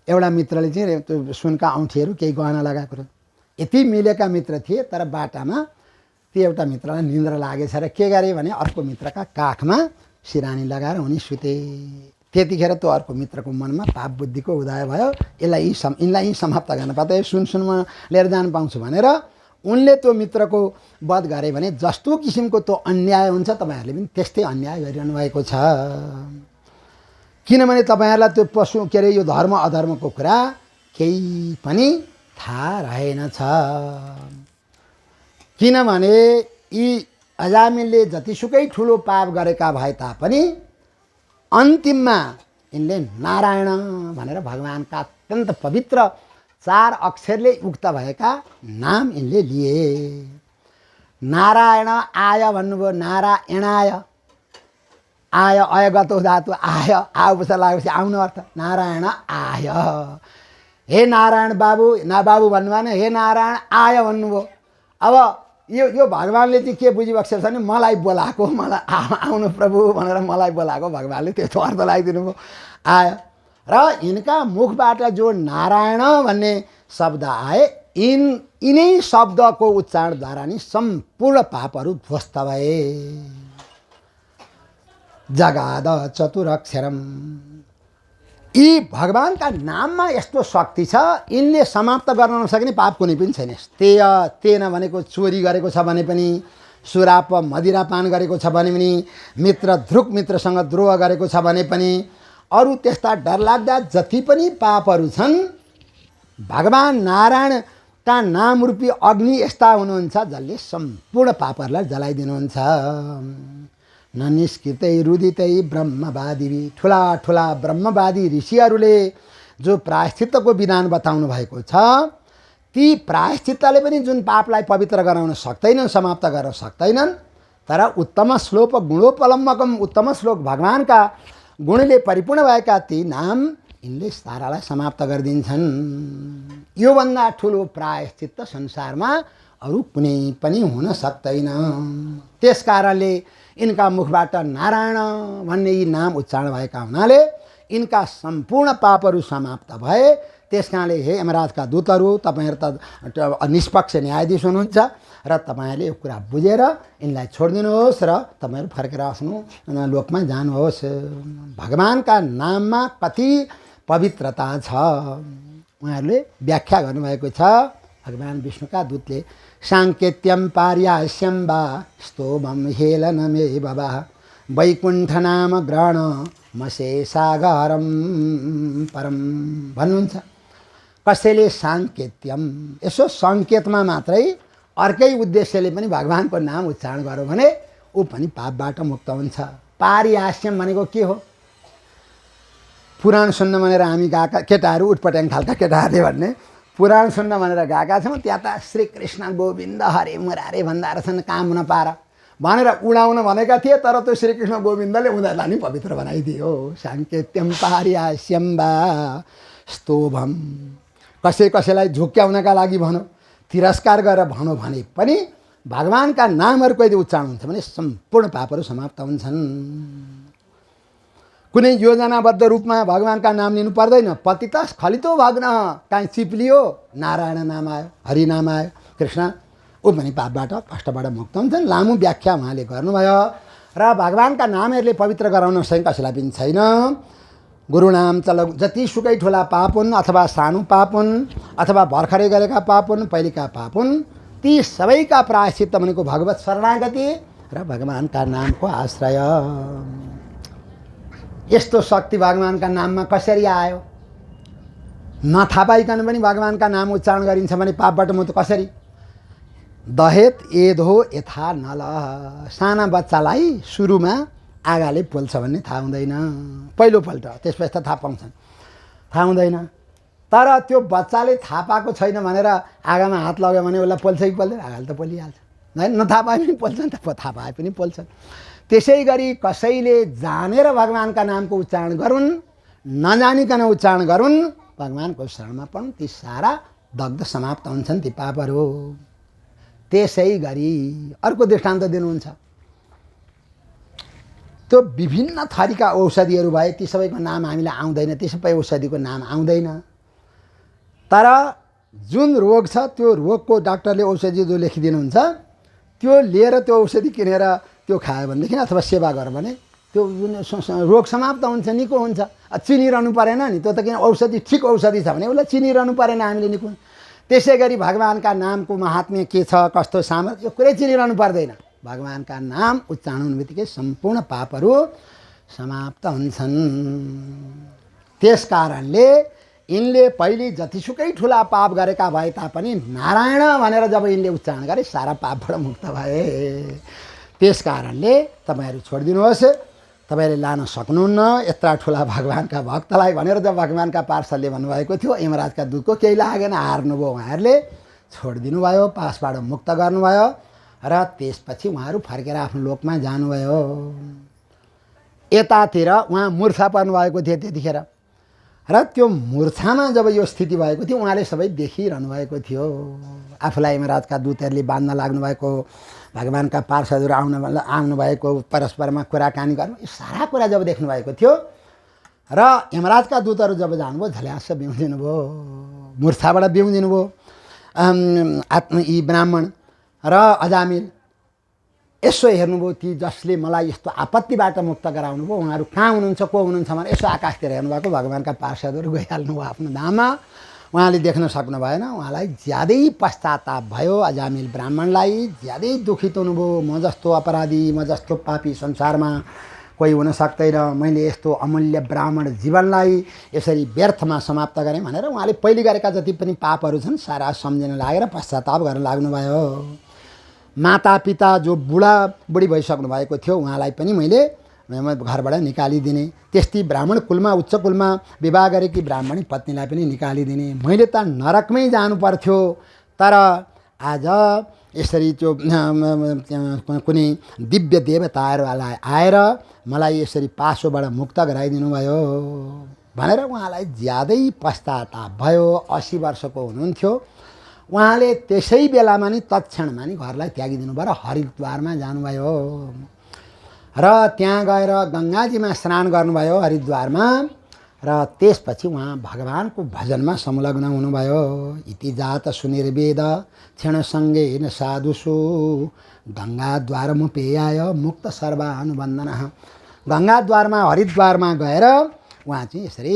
एउटा मित्रले चाहिँ त्यो सुनका औँठीहरू केही गहना लगाएको थियो। यति मिलेका मित्र थिए, तर बाटामा त्यो एउटा मित्रलाई निन्द्रा लागेछ र के गरे भने अर्को मित्रका काखमा सिरानी लगाएर उनी सुते। त्यतिखेर त्यो अर्को मित्रको मनमा पाप बुद्धिको उदय भयो, यिनलाई यहीँ समाप्त गर्न पाउँछ, सुनमा लिएर जान पाउँछु भनेर उनले त्यो मित्रको वध गरे भने जस्तो किसिमको त्यो अन्याय हुन्छ तपाईँहरूले पनि त्यस्तै अन्याय गरिरहनु भएको छ। किनभने तपाईँहरूलाई त्यो पशु के अरे यो धर्म अधर्मको कुरा केही पनि थाहा रहेनछ। किनभने यी अजामिलले जतिसुकै ठुलो पाप गरेका भए तापनि अन्तिममा यिनले नारायण भनेर भगवानका अत्यन्त पवित्र 4 अक्षरले युक्त भएका नाम यिनले लिए। नारायण आय भन्नुभयो, नारायणाय आय अयगतो धातु आय आउपछि लागेपछि आउनु अर्थ नारायण आय। हे नारायण बाबु, बाबु भन्नु भएन, हे नारायण आय भन्नुभयो। अब यो भगवानले चाहिँ के बुझिबक्सेको छ भने मलाई बोलाएको, मलाई आउनु प्रभु भनेर मलाई बोलाएको भगवानले त्यो अर्थ लगाइदिनु भयो आय। र यिनका मुखबाट जो नारायण भन्ने शब्द आए, यिनै शब्दको उच्चारणद्वारा नि सम्पूर्ण पापहरू ध्वस्त भए। जगाद चतुरक्षरम, यी भगवानका नाममा यस्तो शक्ति छ, यिनले समाप्त गर्न नसक्ने पाप कुनै पनि छैन। तेन भनेको चोरी गरेको छ भने पनि, सुराप मदिरापान गरेको छ भने पनि, ध्रुक मित्रसँग द्रोह गरेको छ भने पनि, अरू त्यस्ता डरलाग्दा जति पनि पापहरू छन्, भगवान नारायणका नामरूपी अग्नि यस्ता हुनुहुन्छ जसले सम्पूर्ण पापहरूलाई जलाइदिनुहुन्छ। न निष्कृतै रुदितै ब्रह्मवादी, ठुला ठुला ब्रह्मवादी ऋषिहरूले जो प्रायश्चित्तको विधान बताउनु भएको छ, ती प्रायश्चित्तले पनि जुन पापलाई पवित्र गराउन सक्दैनन्, समाप्त गर्न सक्दैनन्, तर उत्तम श्लोक गुणोपलम्बकम, उत्तम श्लोक भगवानका गुणले परिपूर्ण भएका ती नाम यिनले सारालाई समाप्त गरिदिन्छन्। योभन्दा ठुलो प्रायश्चित्त संसारमा अरू कुनै पनि हुन सक्दैन। त्यस कारणले यिनका मुखबाट नारायण भन्ने यी नाम उच्चारण भएका हुनाले यिनका सम्पूर्ण पापहरू समाप्त भए। त्यस कारणले हे यमराजका दूतहरू, तपाईँहरू त निष्पक्ष न्यायाधीश हुनुहुन्छ र तपाईँहरूले यो कुरा बुझेर यिनलाई छोडिदिनुहोस् र तपाईँहरू फर्केर आफ्नो लोकमा जानुहोस्। भगवानका नाममा कति पवित्रता छ उहाँहरूले व्याख्या गर्नुभएको छ। भगवान विष्णुका दूतले साङ्केत्यम पार्यास्यम वा स्तोभम हेलनमे बाबा वैकुण्ठ नाम ग्रहण मसे सागरम परम भन्नुहुन्छ। कसैले साङ्केत्यम, यसो सङ्केतमा मात्रै अर्कै उद्देश्यले पनि भगवानको नाम उच्चारण गर्यो भने ऊ पनि पापबाट मुक्त हुन्छ। पारिहास्यम भनेको के हो? पुराण सुन्न भनेर हामी गएका केटाहरू, उटपट्याङ खालका केटाहरूले भन्ने पुराण सुन्न भनेर गएका छौँ, त्यहाँ त श्रीकृष्ण गोविन्द हरे मुरारे भन्दा रहेछन्, काम नपार भनेर उडाउन भनेका थिए, तर त्यो श्रीकृष्ण गोविन्दले उनीहरूलाई नि पवित्र बनाइदियो। साङ्केत्यम पारिहास्यम वा स्तोभम, कसैलाई झुक्क्याउनका लागि भनौँ, तिरस्कार गरेर भनौँ भने पनि भगवानका नामहरूको यदि उच्चारण हुन्छ भने सम्पूर्ण पापहरू समाप्त हुन्छन्। कुनै योजनाबद्ध रूपमा भगवान्का नाम लिनु पर्दैन। पतित स्खलितो भग्न काहीँ चिप्लियो नारायण नाम आयो, हरि नाम आयो, कृष्ण ऊ पनि पापबाट कष्टबाट मुक्त हुन्छन्। लामो व्याख्या उहाँले गर्नुभयो र भगवान्का नामहरूले पवित्र गराउन चाहिँ कसैलाई पनि छैन। गुरु नाम चल जतिसुकै ठुला पाप हुन् अथवा सानो पाप हुन् अथवा भर्खरै गरेका पाप हुन्, पहिलेका पाप हुन्, ती सबैका प्रायश्चित्त भनेको भगवत शरणागति र भगवान्का नामको आश्रय। यस्तो शक्ति भगवान्का नाममा कसरी आयो? नथाहा पाइकन पनि भगवान्का नाम उच्चारण गरिन्छ भने पापबाट मुक्त कसरी? दहेत एधो यथा नल। साना बच्चालाई सुरुमा आगाले पोल्छ भन्ने थाहा हुँदैन, पहिलोपल्ट, त्यसपछि त थाहा पाउँछन्, थाहा हुँदैन। तर त्यो बच्चाले थाहा पाएको छैन भनेर आगामा हात लाग्यो भने उसलाई पोल्छ कि पोल्दैन? आगाले त पोलिहाल्छ, होइन? नथाहा पाए पनि पोल्छन्, थाहा पाए पनि पोल्छन्। त्यसै गरी कसैले जानेर भगवान्का नामको उच्चारण गरून्, नजानिकन उच्चारण गरून्, भगवान्को शरणमा पनि ती सारा दग्ध समाप्त हुन्छन् ती पापहरू। त्यसै गरी अर्को दृष्टान्त दिनुहुन्छ। त्यो विभिन्न थरीका औषधिहरू भए, ती सबैको नाम हामीलाई आउँदैन, ती सबै औषधिको नाम आउँदैन। तर जुन रोग छ त्यो रोगको डाक्टरले औषधि जो लेखिदिनुहुन्छ त्यो लिएर त्यो औषधि किनेर त्यो खायो भनेदेखि अथवा सेवा गर्यो भने त्यो जुन रोग समाप्त हुन्छ, निको हुन्छ। चिनिरहनु परेन नि, त्यो त किन औषधि ठिक औषधि छ भने उसलाई चिनिरहनु परेन हामीले निको। त्यसै गरी भगवान्का नामको महात्म्य के छ, कस्तो सामर्थ्य, यो कुरै चिनिरहनु पर्दैन। भगवान्का नाम उच्चारण हुने बित्तिकै सम्पूर्ण पापहरू समाप्त हुन्छन्। त्यस कारणले यिनले पहिले जतिसुकै ठुला पाप गरेका भए तापनि नारायण भनेर जब यिनले उच्चारण गरे सारा पापबाट मुक्त भए। त्यस कारणले तपाईँहरू छोडिदिनुहोस्, तपाईँले लान सक्नुहुन्न यत्रा ठुला भगवान्का भक्तलाई भनेर जब भगवान्का पार्षदले भन्नुभएको थियो, यमराजका दूतको केही लागेन, हार्नुभयो, उहाँहरूले छोडिदिनु भयो, पासबाट मुक्त गर्नुभयो र त्यसपछि उहाँहरू फर्केर आफ्नो लोकमा जानुभयो। यतातिर उहाँ मूर्छा पर्नुभएको थियो त्यतिखेर, र त्यो मूर्छामा जब यो स्थिति भएको थियो उहाँले सबै देखिरहनु भएको थियो। आफूलाई यमराजका दूतहरूले बाँध्न लाग्नुभएको, भगवान्का पार्षदहरू आउनुभएको, परस्परमा कुराकानी गर्नु, यो सारा कुरा जब देख्नुभएको थियो र यमराजका दूतहरू जब जानुभयो झल्यास बिउजिनु भयो, मूर्छाबाट बिउजिनु भयो। यी ब्राह्मण र अजामिल यसो हेर्नुभयो, ती जसले मलाई यस्तो आपत्तिबाट मुक्त गराउनु भयो उहाँहरू कहाँ हुनुहुन्छ, को हुनुहुन्छ भने यसो आकाशतिर हेर्नुभएको, भगवान्का पार्षदहरू गइहाल्नु भयो आफ्नो धाममा। उहाँले देख्न सक्नु भएन, उहाँलाई ज्यादै पश्चाताप भयो। अजामिल ब्राह्मणलाई ज्यादै दुखित हुनुभयो, म जस्तो अपराधी, म जस्तो पापी संसारमा कोही हुन सक्दैन, मैले यस्तो अमूल्य ब्राह्मण जीवनलाई यसरी व्यर्थमा समाप्त गरेँ भनेर उहाँले पहिले गरेका जति पनि पापहरू छन् सारा सम्झिन लागेर पश्चाताप गर्न लाग्नुभयो। माता पिता जो बुढी भइसक्नु भएको थियो उहाँलाई पनि मैले घरबाट निकालिदिने, त्यस्तै ब्राह्मण कुलमा उच्च कुलमा विवाह गरेकी ब्राह्मणी पत्नीलाई पनि निकालिदिने। मैले त नरकमै जानु पर्थ्यो, तर आज यसरी त्यो कुनै दिव्य देवताहरूलाई आएर मलाई यसरी पासोबाट मुक्त गराइदिनु भयो भनेर उहाँलाई ज्यादै पश्चाताप भयो। 80 वर्षको हुनुहुन्थ्यो। उहाँले त्यसै बेलामा नि तत्क्षणमा नि घरलाई त्यागिदिनु भयो र हरिद्वारमा जानुभयो र त्यहाँ गएर गङ्गाजीमा स्नान गर्नुभयो हरिद्वारमा र त्यसपछि उहाँ भगवान्को भजनमा संलग्न हुनुभयो। इति जात सुनिर्वेद क्षणसङ्गेन साधुषु गङ्गाद्वारमुपेयाय मुक्त सर्वानुबन्धन। गङ्गाद्वारमा हरिद्वारमा गएर उहाँ चाहिँ यसरी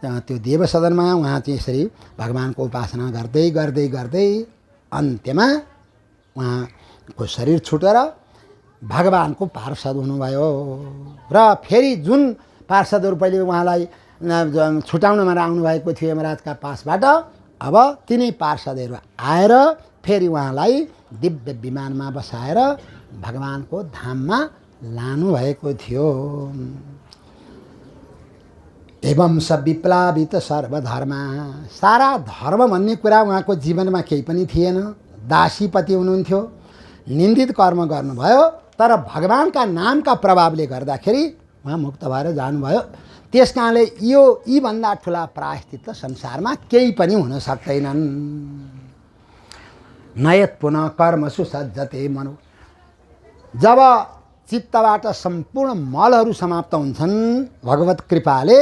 त्यो देवसदनमा उहाँ चाहिँ यसरी भगवान्को उपासना गर्दै गर्दै गर्दै अन्त्यमा उहाँको शरीर छुटेर भगवान्को पार्षद हुनुभयो। र फेरि जुन पार्षदहरू पहिले उहाँलाई छुटाउनमा आउनुभएको थियो यमराजका पासबाट, अब तिनै पार्षदहरू आएर फेरि उहाँलाई दिव्य विमानमा बसाएर भगवान्को धाममा लानुभएको थियो। एवं स विप्लावित सर्वधर्म। सारा धर्म भन्ने कुरा उहाँको जीवनमा केही पनि थिएन। दासीपति हुनुहुन्थ्यो, निन्दित कर्म गर्नुभयो, तर भगवान्का नामका प्रभावले गर्दाखेरि उहाँ मुक्त भएर जानुभयो। त्यस कारणले यीभन्दा ठुला प्रायश्चित्त संसारमा केही पनि हुन सक्दैनन्। नयत पुनः कर्मसु सज्जते मनु। जब चित्तबाट सम्पूर्ण मलहरू समाप्त हुन्छन् भगवत कृपाले।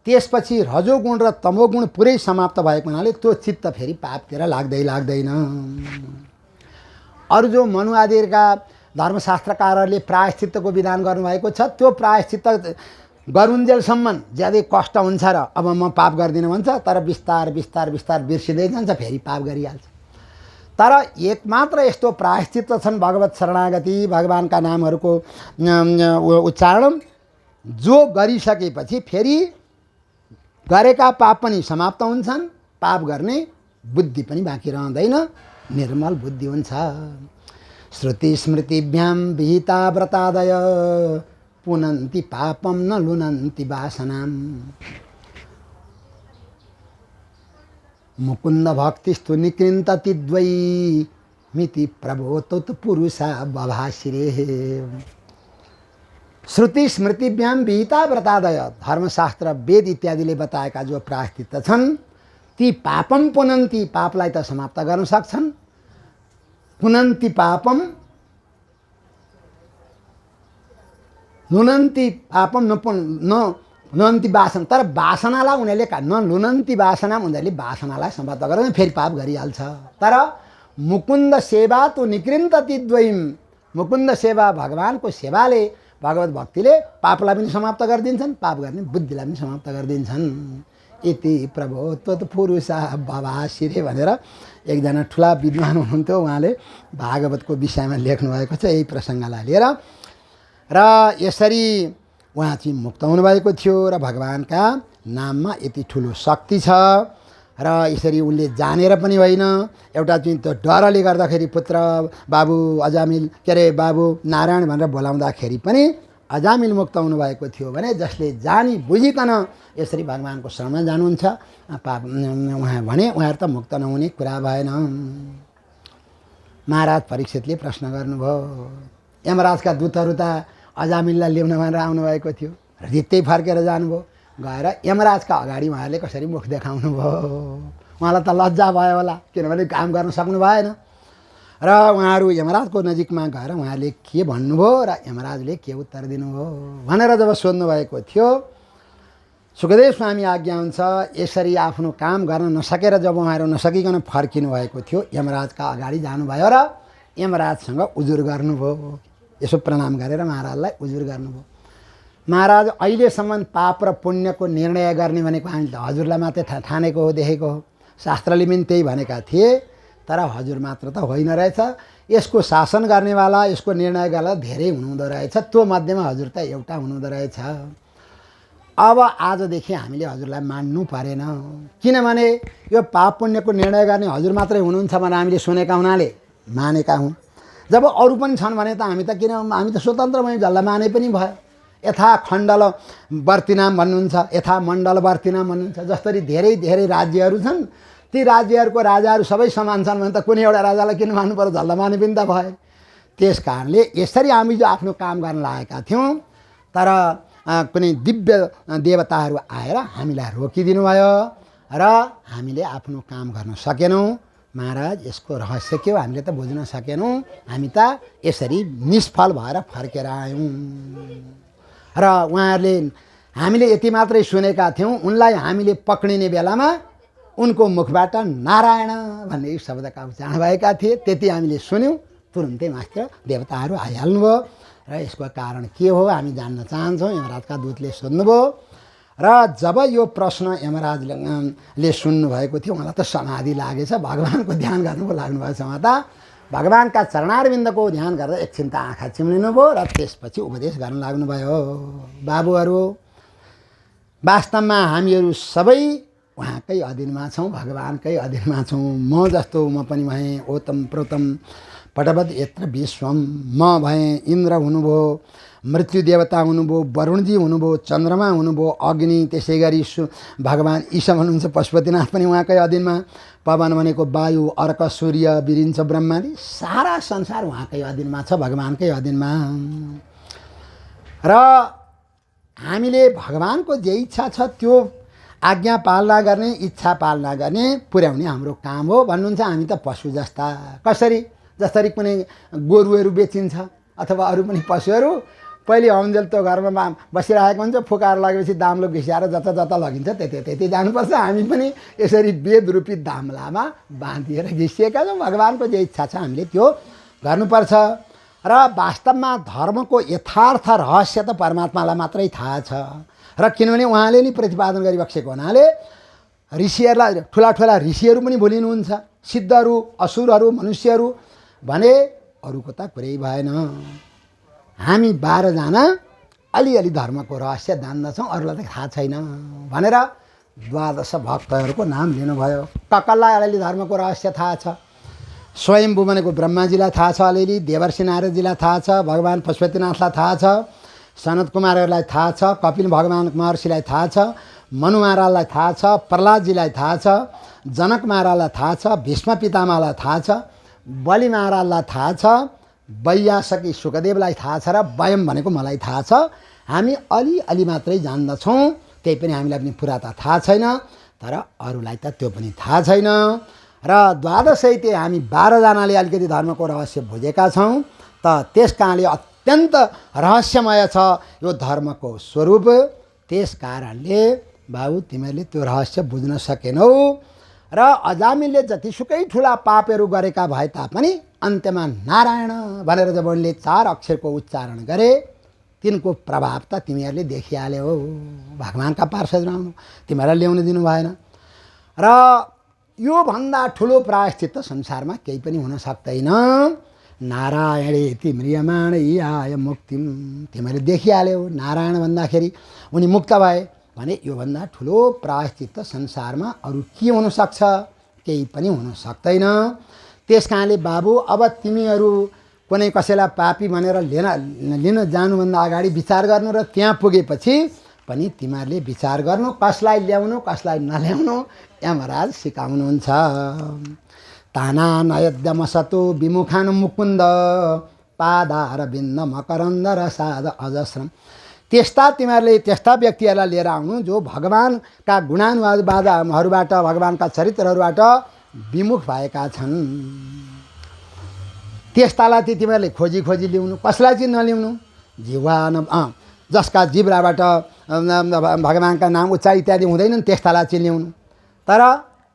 त्यसपछि रजोगुण र तमोगुण पुरै समाप्त भएको हुनाले त्यो चित्त फेरि पापतिर लाग्दैन। अरू जो मनु आदिका धर्मशास्त्रकारहरूले प्रायश्चित्तको विधान गर्नुभएको छ, त्यो प्रायश्चित्त गरुन्जेलसम्म ज्यादै कष्ट हुन्छ र अब म पाप गर्दिनँ भन्छ, तर बिस्तार बिस्तार बिस्तार बिर्सिँदै जान्छ, फेरि पाप गरिहाल्छ। तर एकमात्र यस्तो प्रायश्चित्त छन् भगवत शरणागति, भगवानका नामहरूको उच्चारण, जो गरिसकेपछि फेरि गरेका पाप पनि समाप्त हुन्छन्, पाप गर्ने बुद्धि पनि बाँकी रहँदैन, निर्मल बुद्धि हुन्छ। श्रुति स्मृतिभ्यां विहिता व्रतादय पुनन्ति पापम न लुनन्ति वासनाम। मुकुन्द भक्तिस्तु निकृन्तति द्वै मिति प्रबोधत पुरुषा बभासिरे। श्रुति स्मृतिभ्यां विहिता व्रतादय, धर्मशास्त्र वेद इत्यादिले बताएका जो प्रायश्चित्त छन् ती पापम पुनन्ति, पापलाई त समाप्त गर्न सक्छन्, पुनन्ति पापम लुनन्ति पापम न लुनन्ति वासना, तर वासनालाई उनीहरूले न लुनन्ति वासना, उनीहरूले वासनालाई समाप्त गरेर फेरि पाप गरिहाल्छ। तर मुकुन्द सेवा तो निकृन्तति द्वयम, मुकुन्द सेवा भगवानको सेवाले, भगवत भक्तिले पापलाई पनि समाप्त गरिदिन्छन्, पाप गर्ने बुद्धिलाई पनि समाप्त गरिदिन्छन्। इति प्रबोधत पुरुषा बभासिरे भनेर एकजना ठुला विद्वान हुनुहुन्थ्यो, उहाँले भागवतको विषयमा लेख्नुभएको छ यही प्रसङ्गलाई लिएर। र यसरी उहाँ चाहिँ मुक्त हुनुभएको थियो र भगवानका नाममा यति ठुलो शक्ति छ। र यसरी उनले जानेर पनि होइन, एउटा चाहिँ त्यो डरले गर्दाखेरि पुत्र बाबु अजामिल के अरे बाबु नारायण भनेर बोलाउँदाखेरि पनि अजामिल मुक्त हुनुभएको थियो भने, जसले जानी बुझिकन यसरी भगवानको शरणमा जानुहुन्छ पाप उहाँ भने उहाँहरू त मुक्त नहुने कुरा भएन। महाराज परीक्षितले प्रश्न गर्नुभयो, यमराजका दूतहरू त अजामिललाई ल्याउन भनेर आउनुभएको थियो, रित्तै फर्केर जानुभयो, गएर यमराजका अगाडि उहाँहरूले कसरी मुख देखाउनु भयो? उहाँलाई त लज्जा भयो होला, किनभने काम गर्न सक्नु भएन। र उहाँहरू यमराजको नजिकमा गएर उहाँहरूले के भन्नुभयो र यमराजले के उत्तर दिनुभयो भनेर जब सोध्नुभएको थियो, सुखदेव स्वामी आज्ञा हुन्छ यसरी आफ्नो काम गर्न नसकेर जब उहाँहरू नसकिकन फर्किनु भएको थियो, यमराजका अगाडि जानुभयो र यमराजसँग उजुर गर्नुभयो। यसो प्रणाम गरेर महाराजलाई उजुर गर्नुभयो। महाराज, अहिलेसम्म पाप र पुण्यको निर्णय गर्ने भनेको हामीले त हजुरलाई मात्रै ठानेको हो, देखेको हो, शास्त्रले पनि त्यही भनेका थिए, तर हजुर मात्र त होइन रहेछ, यसको शासन गर्नेवाला, यसको निर्णय गर्नेवाला धेरै हुनुहुँदो रहेछ, त्यो मध्येमा हजुर त एउटा हुनुहुँदो रहेछ। अब आजदेखि हामीले हजुरलाई मान्नु परेन, किनभने यो पाप पुण्यको निर्णय गर्ने हजुर मात्रै हुनुहुन्छ भनेर हामीले सुनेका हुनाले मानेका हुँ। जब अरू पनि छन् भने त हामी त स्वतन्त्र भयौँ, जसलाई माने पनि भयो। यथा खण्डल वर्तिनाम भन्नुहुन्छ, यथा मण्डल वर्तिनाम भन्नुहुन्छ, जसरी धेरै धेरै राज्यहरू छन्, ती राज्यहरूको राजाहरू सबै समान छन् भने त कुनै एउटा राजालाई किन मान्नु पर्यो, जसलाई माने पनि त भयो। त्यस कारणले यसरी हामी जो आफ्नो काम गर्न लागेका थियौँ, तर कुनै दिव्य देवताहरू आएर हामीलाई रोकिदिनु भयो र हामीले आफ्नो काम गर्न सकेनौँ। महाराज, यसको रहस्य के हो हामीले त बुझ्न सकेनौँ, हामी त यसरी निष्फल भएर फर्केर आयौँ। र उहाँहरूले हामीले यति मात्रै सुनेका थियौँ, उनलाई हामीले पक्रिने बेलामा उनको मुखबाट नारायण भन्ने शब्दका उच्चारण भएका थिए, त्यति हामीले सुन्यौँ, तुरुन्तै मास्टर देवताहरू आइहाल्नुभयो। र यसको कारण के हो हामी जान्न चाहन्छौँ, यमराजका दूतले सोध्नुभयो। र जब यो प्रश्न यमराजले सुन्नुभएको थियो, उहाँलाई त समाधि लागेछ, भगवानको ध्यान गर्नु लाग्नुभएछ। उहाँ त भगवानका चरणारविन्दको ध्यान गर्दा एकछिन त आँखा चिम्लिनुभयो र त्यसपछि उपदेश गर्न लाग्नुभयो। बाबुहरू, वास्तवमा हामीहरू सबै उहाँकै अधीनमा छौँ, भगवानकै अधीनमा छौँ। म जस्तो म पनि भएँ ओतम प्रोतम पटवद यत्र विश्वम, म भएँ इन्द्र हुनुभयो, मृत्यु देवता हुनुभयो, वरुणजी हुनुभयो, चन्द्रमा हुनुभयो, अग्नि, त्यसै गरी भगवान ईशा हुनुहुन्छ, पशुपतिनाथ पनि उहाँकै अधीनमा, पवन भनेको वायु, अर्क, सूर्य, विरिञ्च, ब्रह्मादि सारा संसार उहाँकै अधीनमा छ, भगवानकै अधीनमा। र हामीले भगवानको जे इच्छा छ त्यो आज्ञा पालना गर्ने, इच्छा पालना गर्ने, पुर्याउने हाम्रो काम हो भन्नुहुन्छ। हामी त पशु जस्ता, जसरी कुनै गोरुहरू बेचिन्छ अथवा अरू पनि पशुहरू पहिले हौन्जेल त्यो घरमा बसिरहेको हुन्छ, फुकाएर लगेपछि दाम्लो घिसिएर जता जता लगिन्छ त्यति जानुपर्छ। हामी पनि यसरी वेदरूपी दाम्लामा बाँधिएर घिसिएका छौँ। भगवान्को जे इच्छा छ हामीले त्यो गर्नुपर्छ। र वास्तवमा धर्मको यथार्थ रहस्य त परमात्मालाई मात्रै थाहा छ। र किनभने उहाँले नि प्रतिपादन गरिबसेको हुनाले ऋषिहरूलाई, ठुला ठुला ऋषिहरू पनि भुलिनुहुन्छ, सिद्धहरू, असुरहरू, मनुष्यहरू भने अरूको त कुरै भएन। हामी 12 जना अलिअलि धर्मको रहस्य जान्दछौँ, अरूलाई त थाहा छैन भनेर 12 भक्तहरूको नाम लिनुभयो। कसलाई अलिअलि धर्मको रहस्य थाहा छ? स्वयम्भू भनेको ब्रह्माजीलाई थाहा छ अलिअलि, देवर्षि नारदजीलाई थाहा छ, भगवान् पशुपतिनाथलाई थाहा छ, सनत कुमारहरूलाई थाहा छ, कपिल भगवान् महर्षिलाई थाहा छ, मनु महाराजलाई थाहा छ, प्रहलादजीलाई थाहा छ, जनक महाराजलाई थाहा छ, भीष्म पितामहलाई थाहा छ, बलि महाराजलाई थाहा छ, वैयासकी सुखदेवलाई थाहा छ, र वयम भनेको मलाई थाहा छ। हामी अलिअलि मात्रै जान्दछौँ, त्यही पनि हामीलाई पनि पुरा त थाहा छैन, तर अरूलाई त त्यो पनि थाहा छैन। र द्वादशैते हामी 12 जनाले अलिकति धर्मको रहस्य बुझेका छौँ। त त्यस कारणले अत्यन्त रहस्यमय छ यो धर्मको स्वरूप। त्यस कारणले बाबु तिमीहरूले त्यो रहस्य बुझ्न सकेनौ। र अजामिलले जतिसुकै ठुला पापहरू गरेका भए तापनि अन्त्यमा नारायण भनेर जब उनले 4 अक्षरको उच्चारण गरे, तिनको प्रभाव त तिमीहरूले देखिहाल्यौ। भगवान्का पार्षद आउनु तिमीहरूलाई ल्याउन दिनु भएन। र योभन्दा ठुलो प्रायश्चित त संसारमा केही पनि हुन सक्दैन। नारायणेति म्रियमाणैयाय मुक्तिम, तिमीहरूले देखिहाल्यौ। नारायण भन्दाखेरि उनी मुक्त भए भने योभन्दा ठुलो प्रायश्चित त संसारमा अरू के हुनसक्छ? केही पनि हुन सक्दैन। त्यस कारणले बाबु अब तिमीहरू कुनै कसैलाई पापी भनेर लिन जानुभन्दा अगाडि विचार गर्नु, र त्यहाँ पुगेपछि पनि तिमीहरूले विचार गर्नु कसलाई ल्याउनु कसलाई नल्याउनु यमराज सिकाउनुहुन्छ। ताना नयद्यमसतो विमुखान मुकुन्द पादार बिन्द मकरन्द रसाद अजस्रम। त्यस्ता तिमीहरूले त्यस्ता व्यक्तिहरूलाई लिएर आउनु जो भगवान्का गुणानुवादहरूबाट, भगवान्का चरित्रहरूबाट विमुख भएका छन्। त्यस्तालाई चाहिँ तिमीहरूले खोजी खोजी ल्याउनु। कसलाई चाहिँ नल्याउनु? जसका जिब्राबाट भगवान्का नाम उच्चार इत्यादि हुँदैनन् त्यस्तालाई चाहिँ ल्याउनु। तर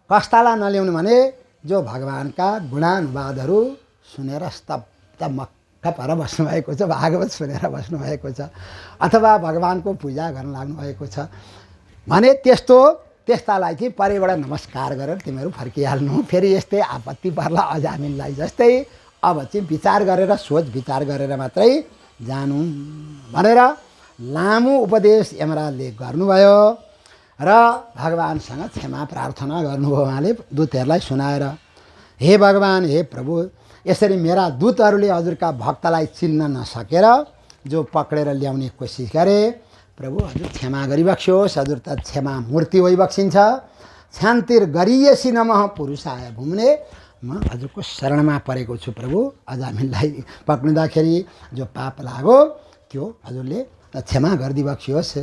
कस्तालाई नल्याउनु भने जो भगवान्का गुणानुवादहरू सुनेर स्तब्ध मक्ख पर बस्नुभएको छ, भागवत सुनेर बस्नुभएको छ, अथवा भगवान्को पूजा गर्न लाग्नुभएको छ भने त्यस्तालाई चाहिँ परेबाट नमस्कार गरेर तिमीहरू फर्किहाल्नु। फेरि यस्तै आपत्ति पर्ला अजामिललाई जस्तै अब चाहिँ विचार गरेर, सोच विचार गरेर मात्रै जानु भनेर लामो उपदेश यमराजले गर्नुभयो। र भगवान्सँग क्षमा प्रार्थना गर्नुभयो उहाँले दूतहरूलाई सुनाएर। हे भगवान्, हे प्रभु, यसरी मेरा दूतहरूले हजुरका भक्तलाई चिन्न नसकेर जो पक्रेर ल्याउने कोसिस गरे, प्रभु हजुर क्षमा गरिबक्स्योस्। हजुर त क्षमा मूर्ति भइबक्सिन्छ। शान्तिर गरिएसी नमः पुरुषाय भुम्ने, म हजुरको शरणमा परेको छु प्रभु। अजामिललाई पक्रिँदाखेरि जो पाप लाग्यो त्यो हजुरले क्षमा गरिदिबक्स्योस्।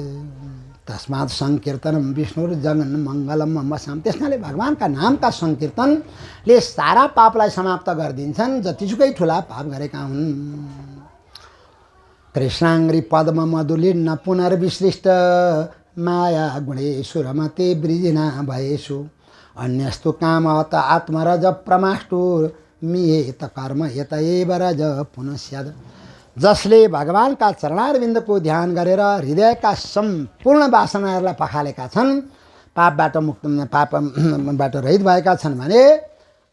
तस्मात् सङ्कीर्तनम विष्णुर जगन मङ्गलम अम्बसाम। त्यसनाले भगवान्का नामका सङ्कीर्तनले सारा पापलाई समाप्त गरिदिन्छन्, जतिसुकै ठुला पाप गरेका हुन्। कृष्णाङ्ग्री पद्म मधुलिन्न पुनर्विसृष्ट माया गुणेषु रमते वृजिना भयेषु अन्यस्तु कामत आत्मरज प्रमाष्टुर मियेत कर्म यत एव रज पुनस्यद। जसले भगवान्का चरणारविन्दको ध्यान गरेर हृदयका सम्पूर्ण वासनाहरूलाई पखालेका छन्, पापबाट रहित भएका छन् भने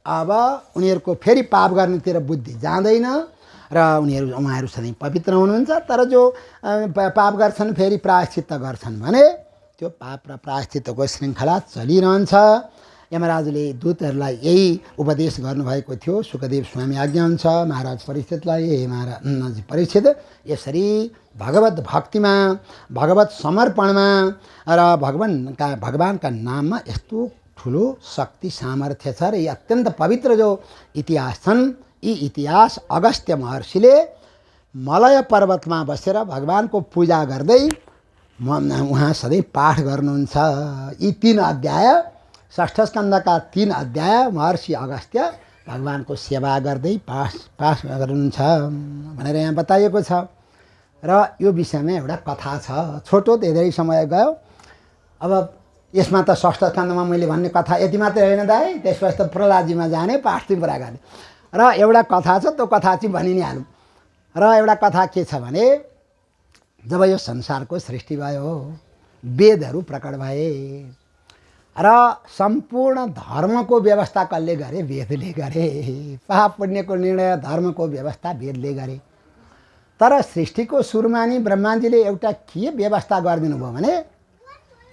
अब उनीहरूको फेरि पाप गर्नेतिर बुद्धि जाँदैन र उहाँहरू सधैँ पवित्र हुनुहुन्छ। तर जो पाप गर्छन् फेरि प्रायश्चित्त गर्छन् भने त्यो पाप र प्रायश्चित्तको श्रृङ्खला चलिरहन्छ। यमराजले दूतहरूलाई यही उपदेश गर्नुभएको थियो। सुखदेव स्वामी आज्ञा हुन्छ महाराज परीक्षितलाई, हे महाराज परीक्षित, यसरी भगवत भक्तिमा, भगवत समर्पणमा र भगवान्का नाममा यस्तो ठुलो शक्ति सामर्थ्य छ। र यी अत्यन्त पवित्र जो इतिहास छन्, यी इतिहास अगस्त्य महर्षिले मलय पर्वतमा बसेर भगवान्को पूजा गर्दै उहाँ सधैँ पाठ गर्नुहुन्छ। यी 3 अध्याय, षष्ठ स्कन्धका 3 अध्याय महर्षि अगस्त्य भगवानको सेवा गर्दै पास गर्नुहुन्छ भनेर यहाँ बताइएको छ। र यो विषयमा एउटा कथा छ, छोटो धेरै समय गयो। अब यसमा त षष्ठ स्कन्धमा मैले भन्ने कथा यति मात्रै होइन दाइ, त्यसपछि त प्रहलादजीमा जाने, पाठ चाहिँ पुरा गर्ने। र एउटा कथा छ, त्यो कथा चाहिँ भनि नै हालौँ। र एउटा कथा के छ भने, जब यो संसारको सृष्टि भयो, वेदहरू प्रकट भए र सम्पूर्ण धर्मको व्यवस्था कसले गरे? वेदले गरे। पाप पुण्यको निर्णय धर्मको व्यवस्था वेदले गरे। तर सृष्टिको सुरुमा नि ब्रह्माजीले एउटा के व्यवस्था गरिदिनु भयो भने,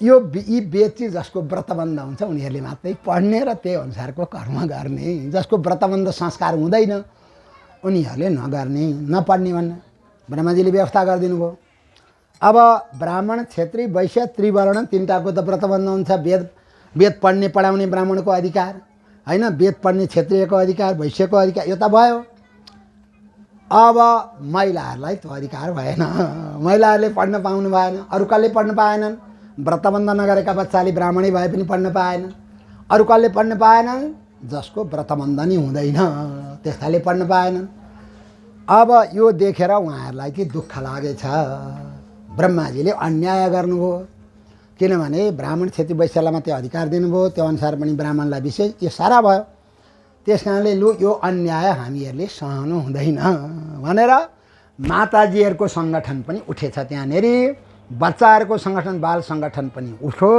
यो यी वेद चाहिँ जसको व्रतबन्ध हुन्छ उनीहरूले मात्रै पढ्ने र त्यही अनुसारको कर्म गर्ने, जसको व्रतबन्ध संस्कार हुँदैन उनीहरूले नगर्ने, नपढ्ने भन्ने ब्रह्माजीले व्यवस्था गरिदिनु भयो। अब ब्राह्मण, क्षेत्री, वैश्य, त्रिवर्ण तिनटाको त व्रतबन्ध हुन्छ। वेद पढ्ने पढाउने ब्राह्मणको अधिकार होइन, वेद पढ्ने क्षत्रियको अधिकार, वैश्यको अधिकार, यो त भयो। अब महिलाहरूलाई त्यो अधिकार भएन, महिलाहरूले पढ्न पाउनु भएन, अरू कसले पढ्न पाएनन्? व्रतबन्ध नगरेका बच्चाले ब्राह्मणै भए पनि पढ्न पाएन। अरू कसले पढ्न पाएनन्? जसको व्रतबन्ध नै हुँदैन त्यस्ताले पढ्न पाएनन्। अब यो देखेर उहाँहरूलाई चाहिँ दुःख लागेछ। ब्रह्माजीले अन्याय गर्नुभयो, किनभने ब्राह्मण, क्षेत्री, वैश्यलाई मात्रै अधिकार दिनुभयो, त्यो अनुसार पनि ब्राह्मणलाई विशेष, यो सारा भयो। त्यस कारणले लु यो अन्याय हामीहरूले सहनु हुँदैन भनेर माताजीहरूको सङ्गठन पनि उठेछ त्यहाँनिर, बच्चाहरूको सङ्गठन, बाल सङ्गठन पनि उठ्यो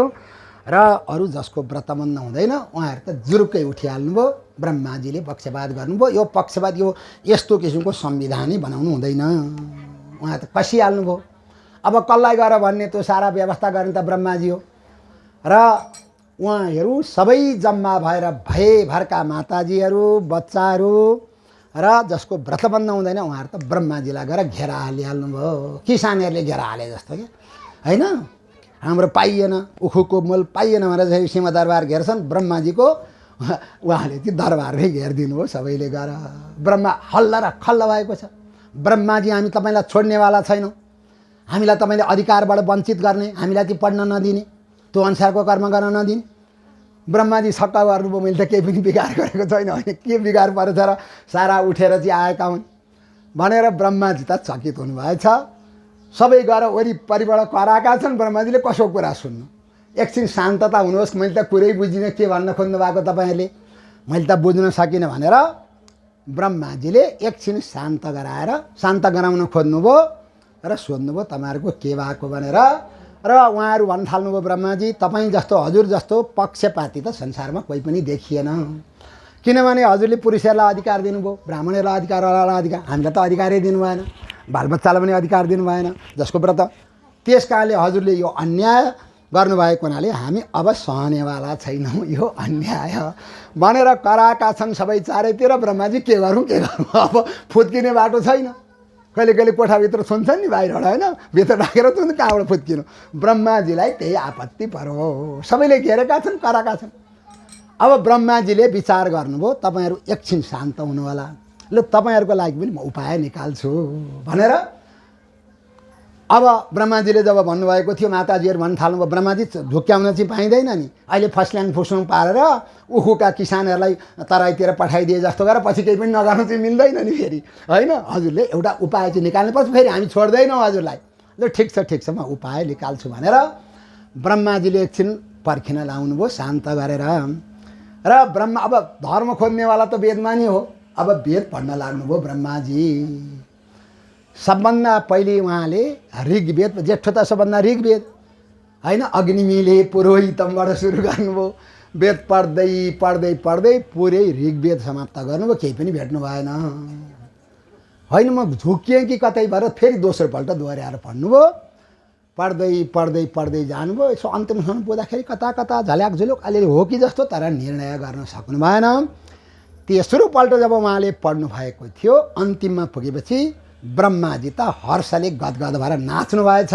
र अरू जसको व्रतबन्ध हुँदैन उहाँहरू त जुरुक्कै उठिहाल्नुभयो। ब्रह्माजीले पक्षपात गर्नुभयो। यो पक्षपात, यो यस्तो किसिमको संविधानै बनाउनु हुँदैन, उहाँ त कसिहाल्नुभयो। अब कसलाई गर भन्ने, त्यो सारा व्यवस्था गर्ने त ब्रह्माजी हो। र उहाँहरू सबै जम्मा भएर भयभरका माताजीहरू, बच्चाहरू र जसको व्रतबन्ध हुँदैन उहाँहरू त ब्रह्माजीलाई गएर घेरा हालिहाल्नुभयो। किसानहरूले घेरा हाले जस्तो क्या, होइन? हाम्रो पाइएन, उखुको मोल पाइएन भनेर सिंहदरबार घेर्छन्, ब्रह्माजीको उहाँले चाहिँ दरबारमै घेरिदिनु भयो सबैले गएर। ब्रह्मा हल्ल र खल्ल भएको छ। ब्रह्माजी हामी तपाईँलाई छोड्नेवाला छैनौँ, हामीलाई तपाईँले अधिकारबाट वञ्चित गर्ने, हामीलाई चाहिँ पढ्न नदिने, त्यो अनुसारको कर्म गर्न नदिने। ब्रह्माजी छक्क गर्नुभयो, मैले त केही पनि बिगार गरेको छैन, होइन के बिगार परेछ र सारा उठेर चाहिँ आएका हुन् भनेर ब्रह्माजी त चकित हुनुभएछ। सबै गएर वरिपरिबाट कराएका छन्, ब्रह्माजीले कसो कुरा सुन्नु? एकछिन शान्तता हुनुहोस्, मैले त कुरै बुझिनँ के भन्न खोज्नु भएको तपाईँहरूले, मैले त बुझ्न सकिनँ भनेर ब्रह्माजीले एकछिन शान्त गराउन खोज्नुभयो र सोध्नुभयो तपाईँहरूको के भएको भनेर। र उहाँहरू भन्न थाल्नुभयो, ब्रह्माजी तपाईँ जस्तो, हजुर जस्तो पक्षपाती त संसारमा कोही पनि देखिएन, किनभने हजुरले पुरुषहरूलाई अधिकार दिनुभयो, ब्राह्मणहरूलाई अधिकार, अरूलाई अधिकार, हामीलाई त अधिकारै दिनु भएन, बालबच्चालाई पनि अधिकार दिनु भएन जसको व्रत। त्यस कारणले हजुरले यो अन्याय गर्नुभएको हुनाले हामी अब सहनेवाला छैनौँ, यो अन्याय भनेर कराएका छन् सबै चारैतिर। ब्रह्माजी के गरौँ, अब फुत्किने बाटो छैन। कहिले कहिले कोठाभित्र छुन्छन् नि बाहिरबाट, होइन? भित्र राखेर त कहाँबाट फुत्किनु? ब्रह्माजीलाई त्यही आपत्ति पर्यो, सबैले घेरेका छन्, कराएका छन्। अब ब्रह्माजीले विचार गर्नुभयो, तपाईँहरू एकछिन शान्त हुनु होला, ल तपाईँहरूको लागि पनि म उपाय निकाल्छु भनेर। अब ब्रह्माजीले जब भन्नुभएको थियो, माताजीहरू भन्न थाल्नुभयो, ब्रह्माजी झुक्क्याउन चाहिँ पाइँदैन नि, अहिले फस्ल्याङ फुस्लुङ पारेर उखुका किसानहरूलाई तराईतिर पठाइदिए जस्तो गरेर पछि केही पनि नगर्नु चाहिँ मिल्दैन नि फेरि, होइन? हजुरले एउटा उपाय चाहिँ निकाल्नुपर्छ, फेरि हामी छोड्दैनौँ हजुरलाई। ल ठिक छ म उपाय निकाल्छु भनेर ब्रह्माजीले एकछिन पर्खिन लाउनुभयो शान्त गरेर। र ब्रह्मा अब धर्म खोज्नेवाला त वेदमा नि हो, अब वेद पढ्न लाग्नुभयो ब्रह्माजी। सबभन्दा पहिले उहाँले ऋग्वेद, जेठो त सबभन्दा ऋग्वेद, होइन? अग्निमिले पुरोहितमबाट सुरु गर्नुभयो, वेद पढ्दै पढ्दै पढ्दै पुरै ऋग्वेद समाप्त गर्नुभयो, केही पनि भेट्नु भएन। होइन म झुक्किएँ कि कतै भएर फेरि दोस्रोपल्ट दोहोऱ्याएर पढ्नुभयो, पढ्दै पढ्दै पढ्दै जानुभयो। यसो अन्तिमसम्म पुग्दाखेरि कता कता झल्याक झुलुक अलिअलि हो कि जस्तो, तर निर्णय गर्न सक्नु भएन। तेस्रोपल्ट जब उहाँले पढ्नु भएको थियो, अन्तिममा पुगेपछि ब्रह्माजी त हर्षले गदगद भएर नाच्नु भएछ,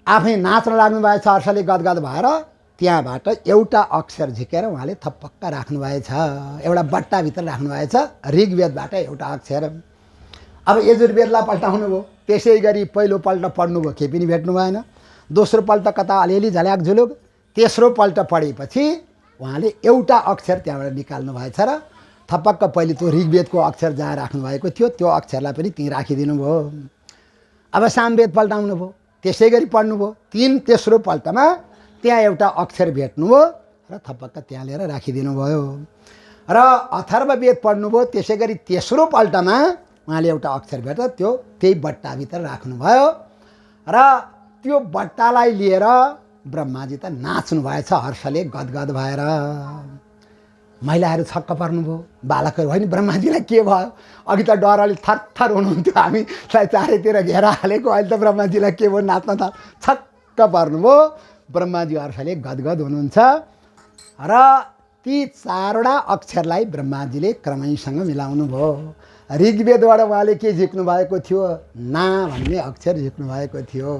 आफै नाच्न लाग्नु भएछ हर्षले गदगद भएर। त्यहाँबाट एउटा अक्षर झिकेर उहाँले थपक्क राख्नु भएछ, एउटा बट्टाभित्र राख्नु भएछ, ऋग्वेदबाट एउटा अक्षर। अब यजुर्वेदलाई पल्टाउनु भयो, त्यसै गरी पहिलोपल्ट पढ्नुभयो, केही पनि भेट्नु भएन। दोस्रोपल्ट कता अलिअलि झल्याक झुलुक, तेस्रोपल्ट पढेपछि उहाँले एउटा अक्षर त्यहाँबाट निकाल्नु भएछ र थपक्क पहिले त्यो ऋग्वेदको अक्षर जहाँ राख्नुभएको थियो त्यो अक्षरलाई पनि त्यहीँ राखिदिनु भयो। अब सामवेद पल्टाउनु भयो, त्यसै गरी पढ्नुभयो। तेस्रो पल्टमा त्यहाँ एउटा अक्षर भेट्नुभयो र थपक्क त्यहाँ लिएर राखिदिनु भयो। र अथर्ववेद पढ्नुभयो, त्यसै गरी तेस्रो पल्टमा उहाँले एउटा अक्षर भेट्दा त्यही बट्टाभित्र राख्नुभयो र त्यो बट्टालाई लिएर ब्रह्माजी त नाच्नु भएछ हर्षले गदगद भएर। महिलाहरू छक्क पर्नुभयो, बालकहरू होइन ब्रह्माजीलाई के भयो? अघि त डरले थरथर हुनुहुन्थ्यो, हामीलाई चारैतिर घेरा हालेको, अहिले त ब्रह्माजीलाई के भयो? नाच्न त छक्क पर्नुभयो। ब्रह्माजी हर्षले गदगद हुनुहुन्छ र ती चारवटा अक्षरलाई ब्रह्माजीले क्रमैसँग मिलाउनु भयो। ऋग्वेदबाट उहाँले के झिक्नु भएको थियो? ना भन्ने अक्षर झिक्नु भएको थियो।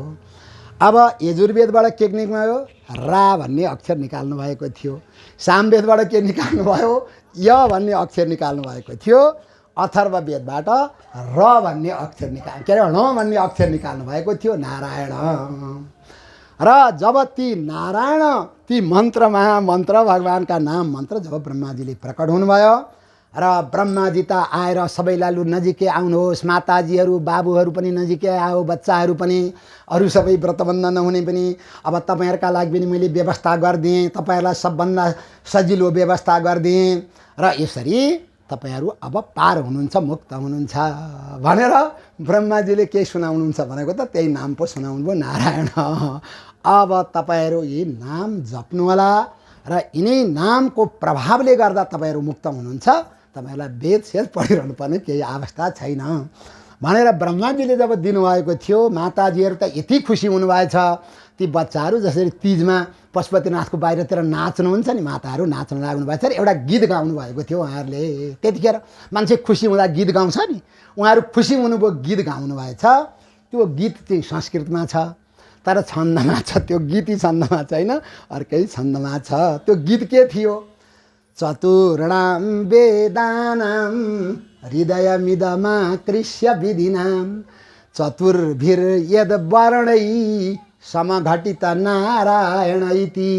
अब यजुर्वेदबाट के निकाल्नुभयो? रा भन्ने अक्षर निकाल्नु भएको थियो। सामवेदबाट के निकाल्नु भयो? य भन्ने अक्षर निकाल्नु भएको थियो। अथर्ववेदबाट र भन्ने अक्षर के अरे ण भन्ने अक्षर निकाल्नु भएको थियो। नारायण। र जब ती मन्त्र महामन्त्र भगवानका नाम मन्त्र जब ब्रह्माजीले प्रकट हुनुभयो र ब्रह्माजी त आएर सबैलाई लु नजिकै आउनुहोस्, माताजीहरू बाबुहरू पनि नजिकै आऊ, बच्चाहरू पनि, अरू सबै व्रतबन्ध नहुने पनि अब तपाईँहरूका लागि पनि मैले व्यवस्था गरिदिएँ, तपाईँहरूलाई सबभन्दा सजिलो व्यवस्था गरिदिएँ र यसरी तपाईँहरू अब पार हुनुहुन्छ, मुक्त हुनुहुन्छ भनेर ब्रह्माजीले के सुनाउनुहुन्छ भनेको त त्यही नाम पो सुनाउनु भयो, नारायण। अब तपाईँहरू यी नाम जप्नुहोला र यिनै नामको प्रभावले गर्दा तपाईँहरू मुक्त हुनुहुन्छ, तपाईँहरूलाई वेद सेद पढिरहनु पर्ने केही अवस्था छैन भनेर ब्रह्माजीले जब दिनुभएको थियो। माताजीहरू त यति खुसी हुनुभएछ। ती बच्चाहरू जसरी तिजमा पशुपतिनाथको बाहिरतिर नाच्नुहुन्छ नि, माताहरू नाच्न लाग्नु भएछ र एउटा गीत गाउनु भएको थियो उहाँहरूले। त्यतिखेर मान्छे खुसी हुँदा गीत गाउँछ नि, उहाँहरू खुसी हुनुभयो, गीत गाउनु भएछ। त्यो गीत चाहिँ संस्कृतमा छ तर छन्दमा छ, त्यो गीती छन्दमा छैन, अर्कै छन्दमा छ। त्यो गीत के थियो? चतुर्णाम वेदानाम हृदयमिदमा कृष्य विधिनाम चतुर्भिर यद वर्णै समघटित नारायण इति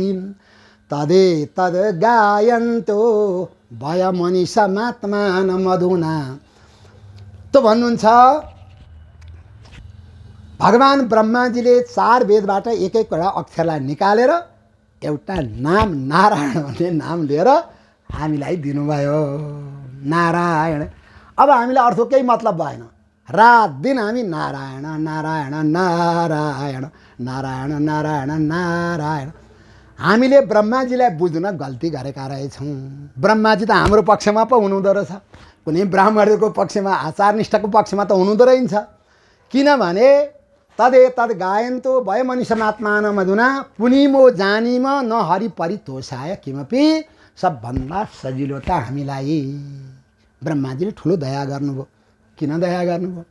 तदे तद गायन्तो वयमनिषमात्मान मधुना। त भन्नुहुन्छ भगवान ब्रह्माजीले चार वेदबाट एक एकवटा अक्षरलाई निकालेर एउटा नाम नारायण भन्ने नाम लिएर हामीलाई दिनुभयो, नारायण। अब हामीलाई अर्थ केही मतलब भएन, रात दिन हामी नारायण नारायण नारायण नारायण नारायण नारायण। हामीले ब्रह्माजीलाई बुझ्न गल्ती गरेका रहेछौँ। ब्रह्माजी त हाम्रो पक्षमा पो हुनुहुँदो रहेछ, कुनै ब्राह्मणहरूको पक्षमा, आचारनिष्ठको पक्षमा त हुनुहुँदो रहेछ। किनभने तदे तद गायन्तो वयमनिषमात्मान मधुना पुनिमो जानिम न हरि परितोषाय किमपि। सबभन्दा सजिलो त हामीलाई ब्रह्माजीले ठुलो दया गर्नुभयो। किन दया गर्नुभयो?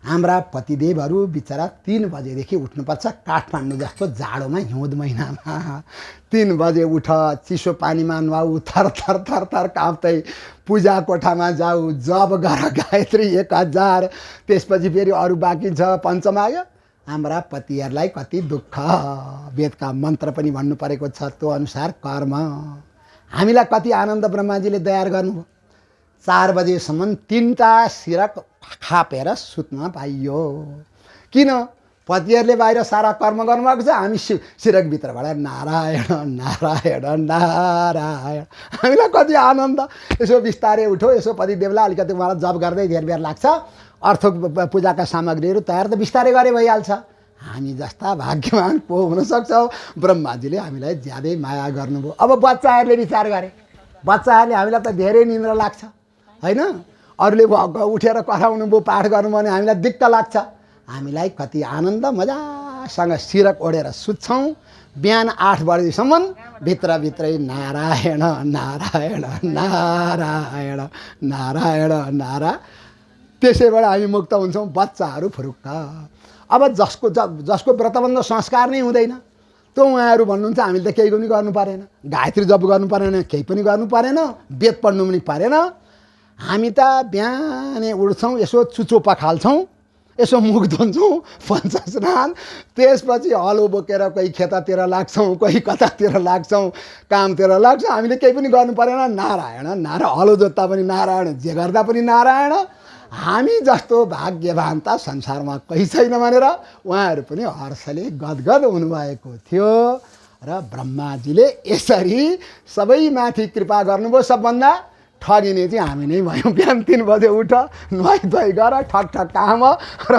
हाम्रा पतिदेवहरू बिचरा 3 बजेदेखि उठ्नुपर्छ, काठमाडौँ जस्तो जाडोमा हिउँद महिनामा 3 बजे उठ, चिसो पानीमा नुहाऊ, थर थर थर थर काँप्दै पूजा कोठामा जाऊ, जप गर गायत्री 1000, त्यसपछि फेरि अरू बाँकी छ पञ्चमाय। हाम्रा पतिहरूलाई कति दुःख, वेदका मन्त्र पनि भन्नु परेको छ, त्यो अनुसार कर्म। हामीलाई कति आनन्द ब्रह्माजीले दया गर्नुभयो। 4 बजेसम्म 3टा सिरक खापेर सुत्न पाइयो। किन? पतिहरूले बाहिर सारा कर्म गर्नुभएको छ, हामी सिरकभित्रबाट नारायण नारायण नारायण। हामीलाई कति आनन्द। यसो बिस्तारै उठो, यसो पतिदेवलाई अलिकति उहाँलाई जप गर्दै धेर बेर लाग्छ, अर्थ पूजाका सामग्रीहरू तयार त बिस्तारै गरे भइहाल्छ। हामी जस्ता भाग्यवान को हुनसक्छ? ब्रह्माजीले हामीलाई ज्यादै माया गर्नुभयो। अब बच्चाहरूले विचार गरे, बच्चाहरूले हामीलाई त धेरै निन्द्रा लाग्छ होइन, अरूले उठेर कराउनु भयो, पाठ गर्नु भने हामीलाई दिक्क लाग्छ। हामीलाई कति आनन्द, मजासँग सिरक ओढेर सुत्छौँ। बिहान 8 बजेसम्म भित्रभित्रै नारायण नारायण नारायण नारायण नारायण। त्यसैबाट हामी मुक्त हुन्छौँ, बच्चाहरू फुरुक्क। अब जसको व्रतबन्ध संस्कार नै हुँदैन त्यो उहाँहरू भन्नुहुन्छ हामीले त केही पनि गर्नु परेन, गायत्री जप गर्नु परेन, केही पनि गर्नु परेन, वेद पढ्नु पनि परेन। हामी त बिहानै उठ्छौँ, यसो चुचो पखाल्छौँ, यसो मुख धुन्छौँ पञ्चस्नान, त्यसपछि हलो बोकेर कोही खेतातिर लाग्छौँ, कोही कतातिर लाग्छौँ, कामतिर लाग्छौँ। हामीले केही पनि गर्नु परेन, नारायण नारायण, हलो जोत्दा पनि नारायण, जे गर्दा पनि नारायण। हामी जस्तो भाग्यवान त संसारमा कोही छैन भनेर उहाँहरू पनि हर्षले गदगद हुनुभएको थियो। र ब्रह्माजीले यसरी सबैमाथि कृपा गर्नुभयो। सबभन्दा ठगिने चाहिँ हामी नै भयौँ। बिहान 3 बजे उठ, नुहाई धुवाई गर, ठक ठक काम, र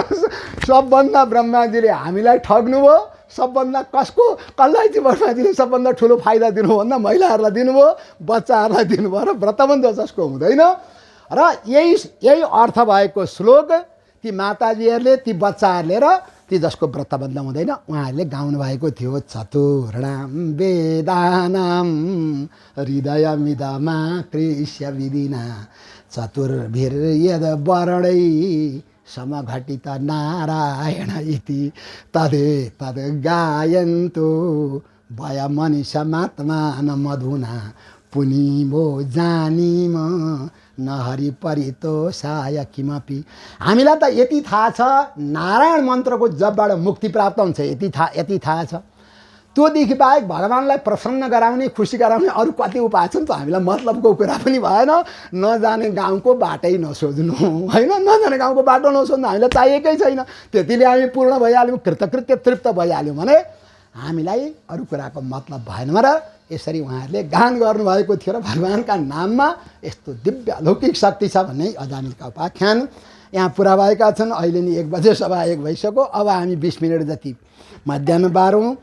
सबभन्दा ब्रह्माजीले हामीलाई ठग्नुभयो। सबभन्दा कसलाई चाहिँ ब्रह्माजीले सबभन्दा ठुलो फाइदा दिनुभयो भन्दा महिलाहरूलाई दिनुभयो, बच्चाहरूलाई दिनुभयो र व्रतबन्ध जसको हुँदैन। र यही अर्थ भएको श्लोक ती माताजीहरूले, ती बच्चाहरूले र ती जसको व्रतबन्ध हुँदैन उहाँहरूले गाउनु भएको थियो। चतुर्णाम वेदानाम हृदयमिदमा कृष्य विधिना चतुर्भिर्यद वर्णै समघटित नारायण इति तदे तद गायन्तु वयमनिशमात्मान मधुना पुनिमो जानिम न हरि परितोषाय किमपि। हामीलाई त यति थाहा छ नारायण मन्त्रको जपबाट मुक्ति प्राप्त हुन्छ, यति थाहा छ। त्योदेखि बाहेक भगवान्लाई प्रसन्न गराउने, खुसी गराउने अरू कति उपाय छ नि त। हामीलाई मतलबको कुरा पनि भएन। नजाने गाउँको बाटै नसोध्नु, होइन, नजाने गाउँको बाटो नसोध्नु, हामीलाई चाहिएकै छैन। त्यतिले हामी पूर्ण भइहाल्यौँ, कृतकृत्य तृप्त भइहाल्यौँ भने हामीलाई अरू कुराको मतलब भएन। र यसरी उहाँहरूले गान गर्नुभएको थियो। र भगवान्का नाममा यस्तो दिव्य अलौकिक शक्ति छ भन्ने अजामिलका उपाख्यान यहाँ पुरा भएका छन्। अहिले नि 1 बजे सभा 1 भइसक्यो। अब हामी 20 मिनट जति मध्याह्न बारौँ।